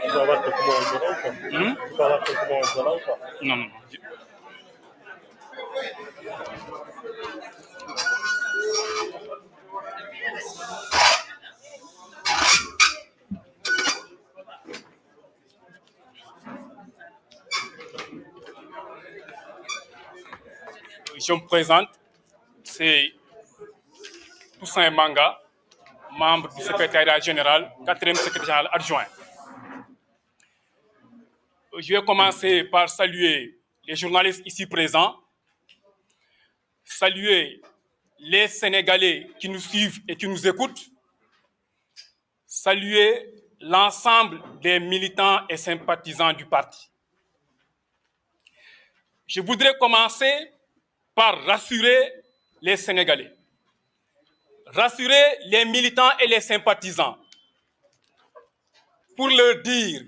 Tu vas avoir tes poumons en zéro, quoi. Tu vas avoir tes poumons en zéro, quoi. Non. Je me présente, c'est Toussaint Manga, membre du secrétariat général, 4e secrétaire général adjoint. Je vais commencer par saluer les journalistes ici présents, saluer les Sénégalais qui nous suivent et qui nous écoutent, saluer l'ensemble des militants et sympathisants du parti. Je voudrais commencer par rassurer les Sénégalais, rassurer les militants et les sympathisants, pour leur dire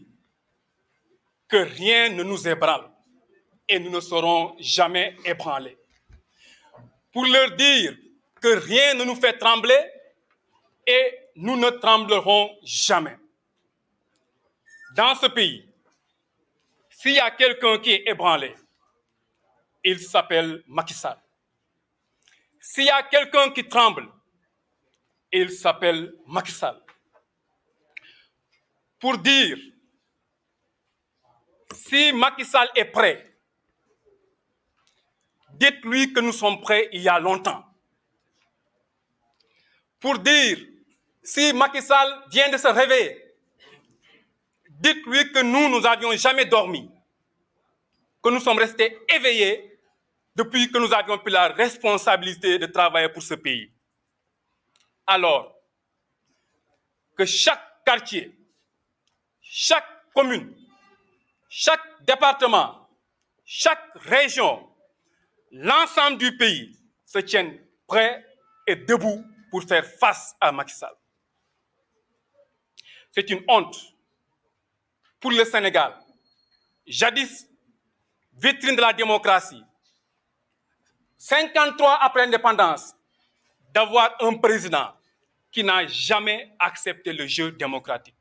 que rien ne nous ébranle et nous ne serons jamais ébranlés. Pour leur dire que rien ne nous fait trembler et nous ne tremblerons jamais. Dans ce pays, s'il y a quelqu'un qui est ébranlé, il s'appelle Macky Sall. S'il y a quelqu'un qui tremble, il s'appelle Macky Sall. Pour dire, si Macky Sall est prêt, dites-lui que nous sommes prêts il y a longtemps. Pour dire, si Macky Sall vient de se réveiller, dites-lui que nous n'avions jamais dormi, que nous sommes restés éveillés depuis que nous avions pris la responsabilité de travailler pour ce pays. Alors, que chaque quartier, chaque commune, chaque département, chaque région, l'ensemble du pays se tienne prêt et debout pour faire face à Macky Sall. C'est une honte pour le Sénégal, jadis vitrine de la démocratie, 53 après l'indépendance, d'avoir un président qui n'a jamais accepté le jeu démocratique.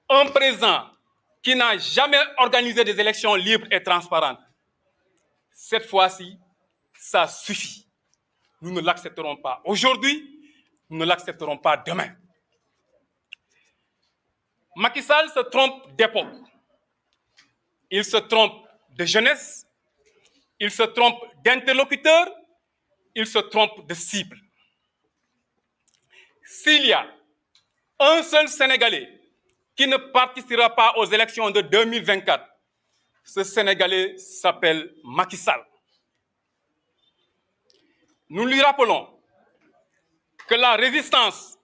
Un président qui n'a jamais organisé des élections libres et transparentes. Cette fois-ci, ça suffit. Nous ne l'accepterons pas aujourd'hui, nous ne l'accepterons pas demain. Macky Sall se trompe d'époque. Il se trompe de jeunesse, il se trompe d'interlocuteur, il se trompe de cible. S'il y a un seul Sénégalais qui ne participera pas aux élections de 2024, ce Sénégalais s'appelle Macky Sall. Nous lui rappelons que la résistance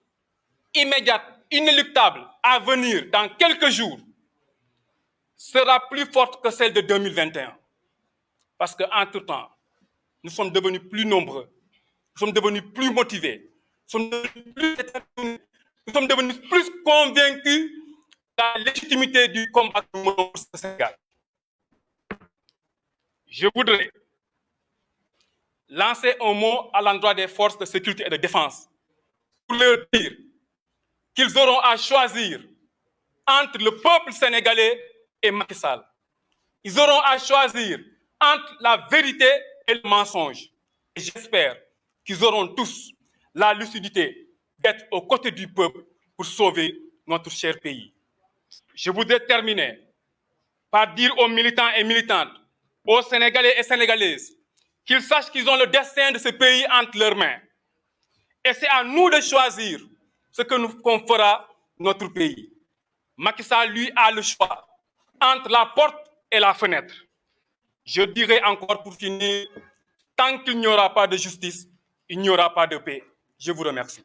immédiate, inéluctable à venir dans quelques jours sera plus forte que celle de 2021. Parce qu'entre-temps, nous sommes devenus plus nombreux, nous sommes devenus plus motivés, nous sommes devenus plus convaincus de la légitimité du combat pour le Sénégal. Je voudrais lancer un mot à l'endroit des forces de sécurité et de défense pour leur dire qu'ils auront à choisir entre le peuple sénégalais et Macky Sall. Ils auront à choisir entre la vérité et le mensonge. Et j'espère qu'ils auront tous la lucidité d'être aux côtés du peuple pour sauver notre cher pays. Je voudrais terminer par dire aux militants et militantes, aux Sénégalais et Sénégalaises, qu'ils sachent qu'ils ont le destin de ce pays entre leurs mains. Et c'est à nous de choisir ce qu'on fera notre pays. Macky Sall, lui, a le choix entre la porte et la fenêtre. Je dirai encore pour finir, tant qu'il n'y aura pas de justice, il n'y aura pas de paix. Je vous remercie.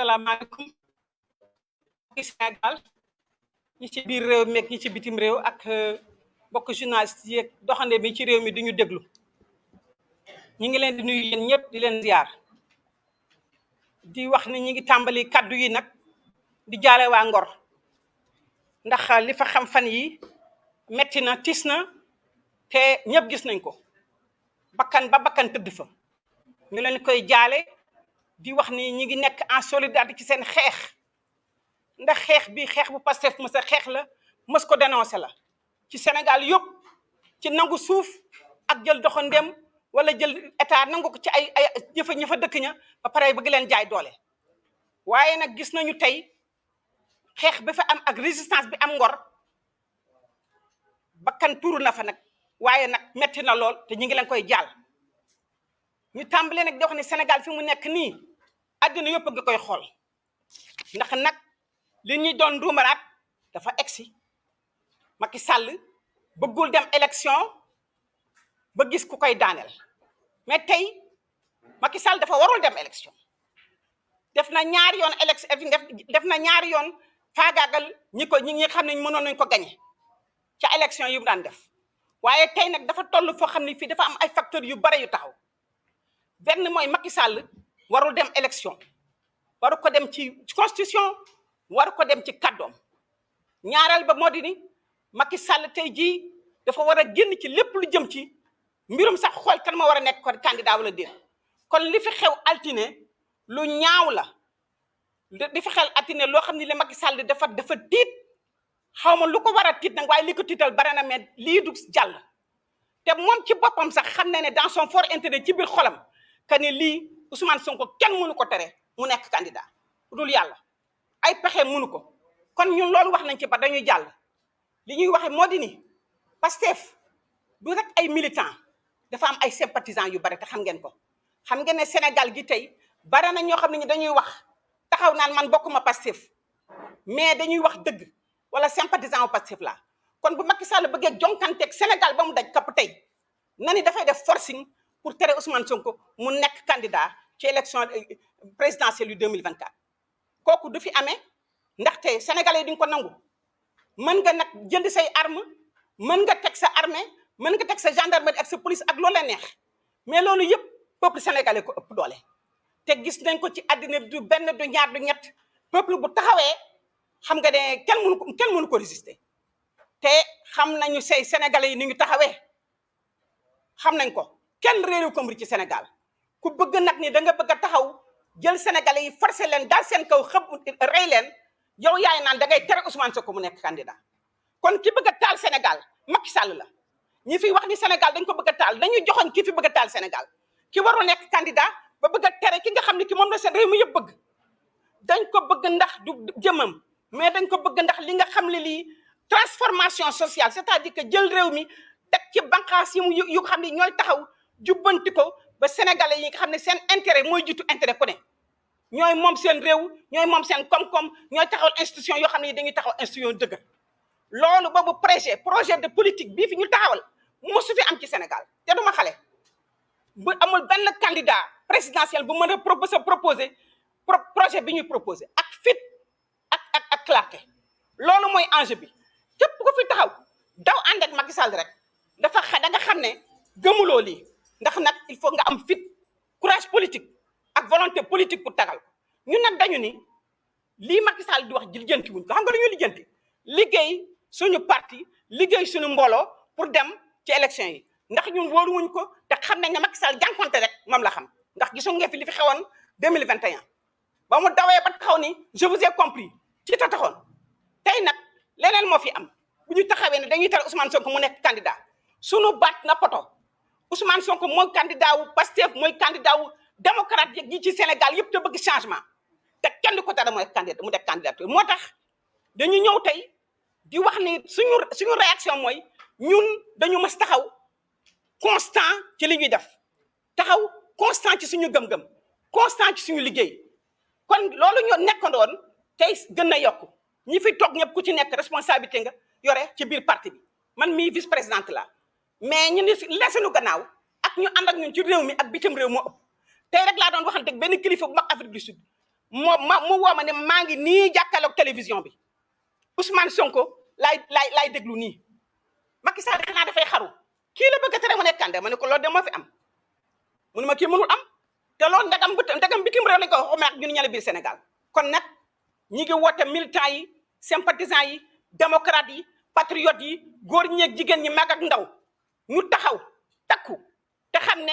asalaamaaleykum ci Sénégal ñi ci biir réew mi ak ñi ci bitim réew ak bokk journaliste yi ak doxande bi ci réew mi di ñu déglu ñi ngi leen di nuyu yéen ñëpp di leen ziar di wax ne ñi ngi tàmbali kaddu yi nag di jaale waa Ngor ndax li fa xam fan yi metti na tiis na te ñëpp gis nañ ko bakkan ba bakkan tëdd fa ñu leen koy jaale di wax ni ñi ngi nekk en solidarité ci seen xeex ndax xeex bi xeex bu Pastef mës a xeex la mës ko dénoncé la ci Sénégal yëpp ci nangu suuf ak jël doxandem wala jël état nangu ko ci ay jëfa ña fa dëkk ña ba pare bëgg leen jaay doole waaye nag gis nañu tey xeex bi fa am ak résistance bi am Ngor bakkan tuuru na fa nag waaye nag metti na lool te ñu ngi leen koy jaal ñu tàmbalee nag di wax ne Sénégal fi mu nekk nii àddina yëpp nga koy xool ndax nag li ñuy doon duumaraat dafa egsi Macky Sall bëggul dem élection ba gis ku koy daaneel mais tey Macky Sall dafa warul dem élection def na ñaari yoon élection def na ñaari yoon faagaagal ñi xam ne mënoon nañ ko gañe ca élection yu mu daan def waaye tey nag dafa toll foo xam ne fii dafa am ay facteurs yu bare yu taxaw benn mooy Macky Sall warul dem élection waru ko dem ci constitution waru ko dem ci kàddoom ñaareel ba moo di ni Macky Sall tey jii dafa war a génn ci lépp lu jëm ci mbirum sax xool kan ma war a nekk ko candidat wala déet kon li fi xew altine lu ñaaw la li fi xew altine loo xam ne le Macky Sall dafa tiit xaw ma lu ko war a tiit nag waaye li ko tiital bare na mais lii du jàll te moom ci boppam sax xam na ne dans son fort intérêt ci biir xolam que ni lii Ousmane Sonko kenn mënu ko tere mu nekk candidat dul yàlla ay pexe mënu ko kon ñun loolu wax nañ ci ba dañuy jàll li ñuy waxe moo di ni Pastef du rek ay militant dafa am ay sympathisants yu bare te xam ngeen ko xam ngeen ne Sénégal gi tey bare na ñoo xam ne ñi dañuy wax taxaw naan man bokkuma Pastef mais dañuy wax dëgg wala sympathisant u Pastef la kon bu Macky Sall bëggee jonkanteeg Sénégal ba mu daj kapp tey na ni dafay def forcing pour tere Ousmane Sonko mu nekk candidat ci élection présidentielle yu 2024 kooku du fi amee ndaxte sénégalais duñ ko nangu mën nga nag jënd say arme mën nga teg sa armée mën nga teg sa gendarmerie ak sa police ak loolu la neex mais loolu yëpp peuple sénégalais ko ëpp doole te gis nañ ko ci àddina du benn du ñaar du ñett peuple bu taxawee xam nga ne kenn mënu ko résister te xam nañu say sénégalais yi ni ñu taxawee xam nañ ko kenn réeru ko mbir ci Sénégal ku bëgg nag ni da nga bëgg a taxaw jël sénégalais yi forcé leen daal seen kaw xëpp rey leen yow yaay naan da ngay tere Ousmane Sonko mu nekk candidat kon ki bëgg a taal Sénégal Macky Sall la ñi fi wax ni Sénégal dañ ko bëgg a taal dañuy joxoon ki fi bëgg a taal Sénégal ki warul nekk candidat ba bëgg a tere ki nga xam ne ki moom la seen réew mi yëpp bëgg dañ ko bëgg ndax du jëmam mais dañ ko bëgg ndax li nga xam ne lii transformation sociale c'est-à-dire que jël réew mi teg ci bànqaas yi yu xam ne ñooy taxaw jubbanti ko ba sénégalais yi nga xam ne seen intérêt mooy jiitu intérêt ku ne ñooy moom seen réew ñooy moom seen koom-koom ñooy taxawal institution yoo xam ne dañuy taxaw institution dëgg loolu boobu projet de politique bii fi ñu taxawal mosu fi am ci Sénégal te duma xale bu amul benn candidat présidentiel bu mën a proposer projet bi ñuy proposer ak fit ak clarté loolu mooy enjeu bi képp ku fi taxaw daw ànd ak Macky Sall rek da nga xam ne gëmuloo lii ndax nag il faut nga am fit courage politique ak volonté politique pour tagal ko ñun nag dañu ni lii Macky Sall di wax lijjanti wuñ ko xam nga lu ñuy lijjanti liggéey suñu parti liggéey suñu mbooloo pour dem ci élection yi ndax ñun wóolu wuñ ko te xam nañ ne Macky Sall jànkonte rek moom la xam ndax gisu ngeen fi li fi xewoon 2021 ba mu dawee ba taxaw ni je vous ai compris ci ta taxoon tey nag leneen moo fi am bu ñu taxawee ne dañuy tere Ousmane Sonko mu nekk candidat suñu baat na poto Ousmane Sonko mooy candidat wu Pastef mooy candidat wu démocrate yi ci Sénégal yëpp te bëgg changement te kenn du ko tere mooy candidat mu def candidature moo tax dañu ñëw tey di wax ni suñu réaction mooy ñun dañu mës taxaw constant ci li ñuy def taxaw constant ci suñu gëm-gëm constant ci suñu liggéey kon loolu ñoo nekkandoon tey gën na yokku ñi fi toog ñëpp ku ci nekk responsabilité nga yore ci biir parti bi man mii vice présidente la mais ñu ni leesenu gannaaw ak ñu ànd ak ñun ci réew mi ak bitim réew moo ëpp tey rek laa doon waxante benn kilifa bu mag Afrique du Sud mu woo ma ne maa ngi nii jàkkaarloog télévision bi Ousmane Sonko laay déglu nii Macky Sall xanaa dafay xaru kii la bëgg a tere mu nekk candidat ma ne ko loolu de moo fi am mu ne ma kii mënul am te loolu ndagam bitim réew lañ ko xamee ak ñun ñale biir Sénégal kon nag ñi ngi woote militants yi sympathisants yi démocrates yi patriotes yi góor ñi ak jigéen ñi mag ak ndaw ñu taxaw takku te xam ne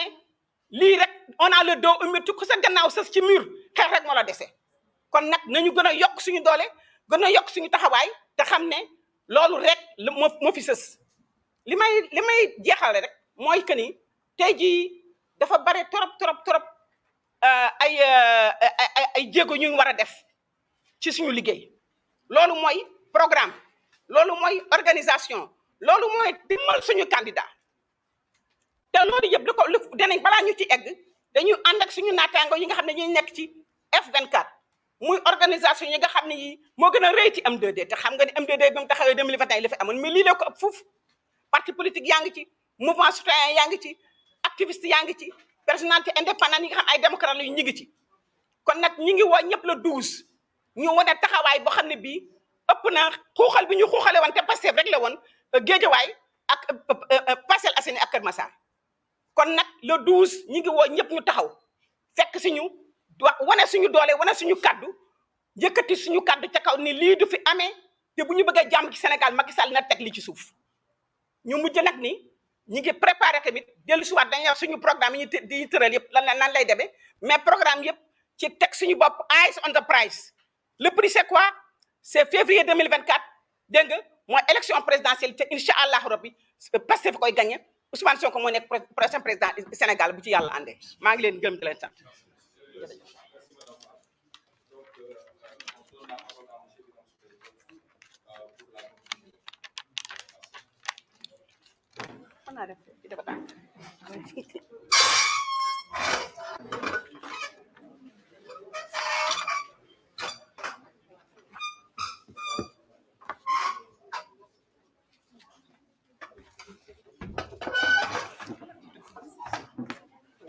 lii rek on a le dos humide ku sa gannaaw sës ci mur xeex rek moo la dese kon nag nañu gën a yokk suñu doole gën a yokk suñu taxawaay te xam ne loolu rek moo fi sës li may jeexale rek mooy que ni tey jii dafa bare trop ay jéego ñu war a def ci suñu liggéey loolu mooy programme loolu mooy organisation loolu mooy dimbal suñu candidat te loolu yëpp lu danañ balaa ñu ci egg dañuy ànd ak suñu naataango yi nga xam ne ñuy nekk ci F24 muy organisation yi nga xam ne yi moo gën a rëy ci M2D te xam nga ni M2D bi mu taxawee 2021 la fi amoon mais lii la ko ëpp fuuf parti politique yaa ngi ci mouvement citoyen yaa ngi ci activiste yaa ngi ci personnalité indépendante yi nga xam ay démocrate lañu ñu ngi ci kon nag ñi ngi woo ñëpp la 12 ñu wane taxawaay boo xam ne bii ëpp na xuuxal bi ñu xuuxale woon te Pastef rek la woon Guédiawaye ak Parcelles Assainies ak Kër Massar kon nag le 12 ñi ngi woo ñëpp ñu taxaw fekk si ñu wane suñu doole wane suñu kaddu yëkkati suñu kaddu ca kaw ni lii du fi amee te bu ñu bëggee jàmm ci Sénégal Macky Sall na teg li ci suuf ñu mujj nag ni ñi ngi préparé tamit dellu si waat dañuy wax suñu programme yi di tëral yëpp lan lay demee mais programme yëpp ci teg suñu bopp eyes on the prize le prix c'est quoi c'est février 2024 dégg nga mooy élection présidentielle te incha allahu rabbi Pastef fa koy gagné Ousmane Sonko mooy nekk prochain président Sénégal bu ci yàlla àndee maa ngi leen gërëm di leen sant.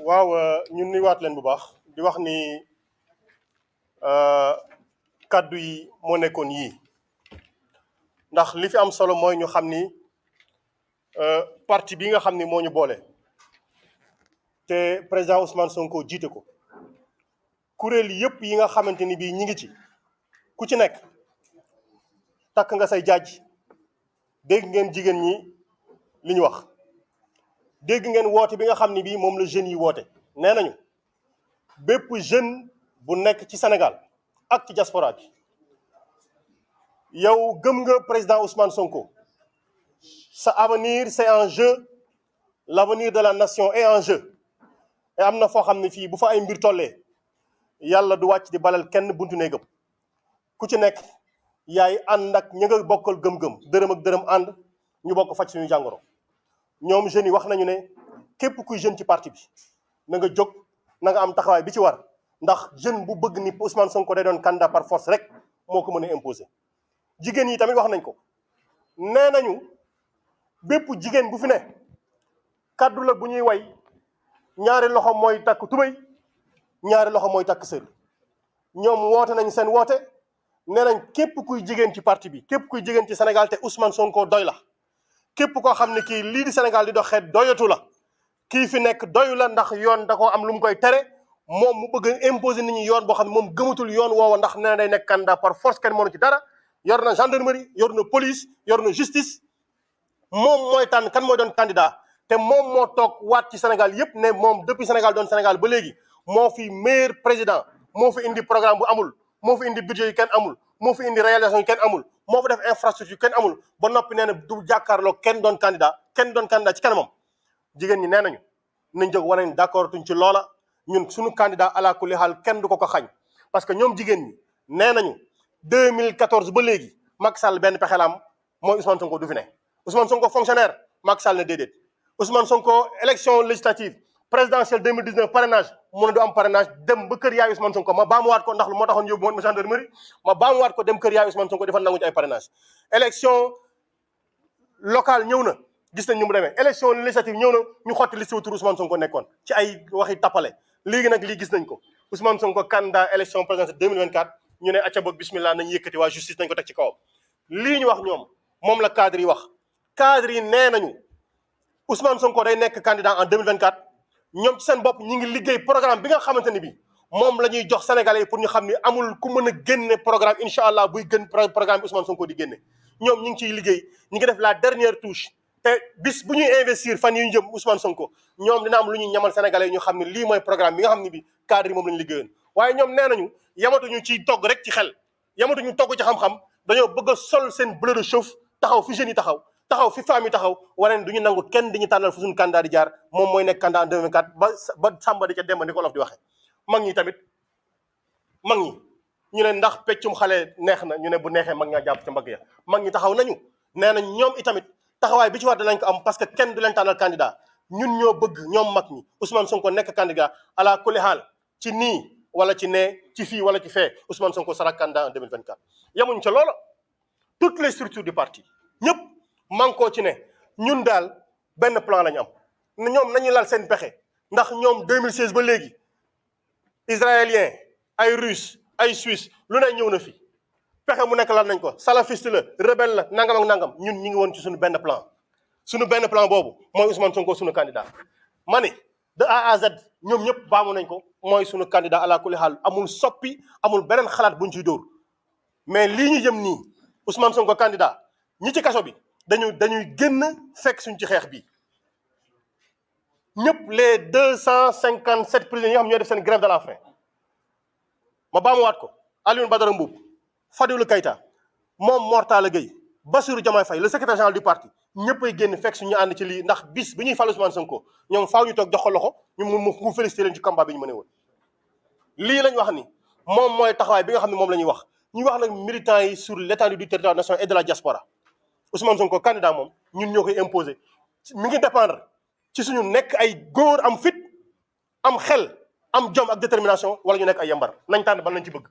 waaw ñun nuyuwaat leen bu baax di wax ni kaddu yi moo nekkoon yii ndax li fi am solo mooy ñu xam ni parti bi nga xam ni moo ñu boole te président Ousmane Sonko jiite ko kuréel yëpp yi nga xamante ni bii ñi ngi ci ku ci nekk takk nga say jaaj dégg ngeen jigéen ñi li ñu wax dégg ngeen woote bi nga xam ni bii moom la jeunes yi woote nee nañu bépp jeune bu nekk ci Sénégal ak ci diaspora bi yow gëm nga président Ousmane Sonko sa avenir c'est en jeu l'avenir de la nation est en jeu et am na foo xam ne fii bu fa ay mbir tollee yàlla du wàcc di balal kenn buntu ne gëm ku ci nekk yaay ànd ak ña nga bokkal gëm-gëm dërëm ak dërëm ànd ñu bokk faj suñu jàngoro ñoom jeunes yi wax nañu ne képp kuy jeune ci parti bi na nga jóg na nga am taxawaay bi ci war ndax jeune bu bëgg ni Ousmane Sonko day doon candidat par force rek moo ko mën a imposer. jigéen yi tamit wax nañ ko nee nañu bépp jigéen bu fi ne kaddu la bu ñuy way ñaari loxo mooy takk tubéy ñaari loxo mooy takk sër ñoom woote nañ seen woote nee nañ képp kuy jigéen ci parti bi képp kuy jigéen ci Sénégal te Ousmane Sonko doy la képp koo xam ne kii lii di Sénégal di doxee doyatu la kii fi nekk doyu la ndax yoon da koo am lu mu koy tere moom mu bëgg a imposer nit ñi yoon boo xam ne moom gëmatul yoon woowa ndax nee na day nekk candidat par force kenn mënu ci dara yor na gendarmerie yor na police yor na justice moom mooy tànn kan mooy doon candidat te moom moo toog waat ci Sénégal yépp ne moom depuis Sénégal doon Sénégal ba léegi moo fi meilleur président moo fi indi programme bu amul moo fi indi budget yu kenn amul moo fi indi réalisation yu kenn amul moo fi def infrastructure yu kenn amul ba noppi nee na du jàkkaarloo kenn doon candidat ci kanamam jigéen ñi nee nañu nañ jóg wane d'accord tuñ ci loola ñun suñu candidat ala kulli xaal kenn du ko xañ parce que ñoom jigéen ñi nee nañu 2014 ba léegi Macky Sall benn pexe la am mooy Ousmane Sonko du fi ne Ousmane Sonko fonctionnaire Macky Sall ne déedéet Ousmane Sonko élection législative présidentielle 2019 parrainage mu ne du am parrainage dem ba kër yaay Ousmane Sonko ma baamuwaat ko ndax lu moo taxoon yóbbu woon ma gendarmerie ma baamuwaat ko dem kër yaay Ousmane Sonko dafa nangu ci ay parrainage élection locale ñëw na gis nañ ni mu demee élection législative ñëw na ñu xotti liste wu tur Ousmane Sonko nekkoon ci ay waxi tappale léegi nag lii gis nañ ko Ousmane Sonko candidat élection présidentielle 2024 ñu ne acca boog bismillah nañ yëkkati waa justice nañ ko teg ci kawam lii ñu wax ñoom moom la cadre yi wax cadre yi nee nañu Ousmane Sonko day nekk candidat en 2024 ñoom ci seen bopp ñi ngi liggéey programme bi nga xamante ni bi moom la ñuy jox sénégalais yi pour ñu xam ni amul ku mën a génne programme incha allah buy gën programme bi Ousmane Sonko di génne ñoom ñi ngi ciy liggéey ñi ngi def la dernière touche te bis bu ñuy investir fan yu ñu jëm Ousmane Sonko ñoom dina am lu ñuy ñamal sénégalais yi ñu xam ne lii mooy programme bi nga xam ne bi cadre yi moom la ñu liggéeyoon waaye ñoom nee nañu yamatuñu ciy togg rek ci xel yamatuñu togg ci xam-xam dañoo bëgg a sol seen bleu de chauffe taxaw fi jeunes yi taxaw fi femmes yi taxaw wane du ñu nangu kenn di ñu tànnal fu suñu candidat di jaar moom mooy nekk candidat en 2024 ba Samba di ca Demba ni ko Wolof di waxee mag ñi tamit mag ñi ñu ne ndax peccum xale neex na ñu ne bu neexee mag ñaa jàpp ca mbagg ya mag ñi taxaw nañu nee nañ ñoom itamit taxawaay bi ci war danañ ko am parce que kenn du leen tànnal candidat ñun ñoo bëgg ñoom mag ñi Ousmane Sonko nekk candidat ala kulli haal ci nii wala ci nee ci fii wala ci fee Ousmane Sonko sera candidat en 2024 yemuñ ca loola toutes les structures du parti ñëpp mankoo ci ne ñun daal benn plan la ñu am ñoom nañu lal seen pexe ndax ñoom 2016 ba léegi israélien ay russe ay suisse lu ne ñëw na fi pexe mu nekk lal nañ ko salafiste la rebelle la nangam ak nangam ñun ñi ngi woon ci suñu benn plan boobu mooy Ousmane Sonko suñu candidat ma ni de A à Z ñoom ñëpp baamu nañ ko mooy suñu candidat ala kulli xaal amul soppi amul beneen xalaat buñ ciy dóor mais lii ñu jëm nii Ousmane Sonko candidat ñi ci kaso bi dañuy génn fekk suñ ci xeex bi ñëpp les 257 prisonniers yi nga xam ñoo def seen grève de la faim ma baamuwaat ko Alioune Badara Mboup Fadilou Keita moom Mor Talla Gueye Bassirou Diomaye Faye le secrétaire général du parti ñëppay génn fekk suñu ànd ci lii ndax bis bi ñuy fal Ousmane Sonko ñoom faaw ñu toog jox ko loxo ñu mu félicité leen ci combat bi ñu mëne woon lii lañ wax ni moom mooy taxawaay bi nga xam ne moom la ñuy wax ñuy wax nag militants yi sur l'étendue du territoire national et de la diaspora Ousmane Sonko candidat moom ñun ñoo koy imposer mi ngi dépendre ci suñu nekk ay góor am fit am xel am jom ak détermination wala ñu nekk ay yambar nañ tànn ban lañ ci bëgg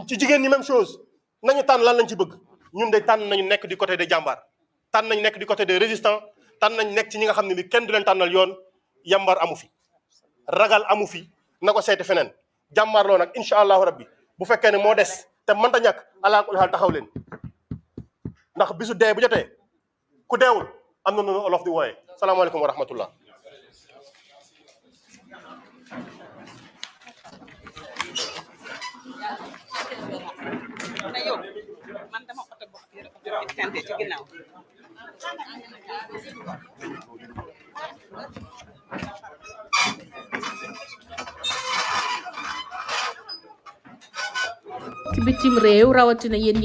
ci jigéen ñi même chose nañu tànn lan lañ ci bëgg ñun de tànn nañu nekk du côté des jàmbaar tànn nañu nekk du côté des résistants tànn nañ nekk ci ñi nga xam ne bi kenn du leen tànnal yoon yambar amu fi ragal amu fi na ko seeti feneen jàmbaarloo nag incha allahu rabbi bu fekkee ne moo des te mënta ñàkk alaa kulli haal taxaw leen ndax bisu dee bu jotee ku deewul am na noonu olof di wooyee salaamaaleykum wa rahmatullah man dama oto bokk ci ginnaaw ci bitim réew rawatina yéen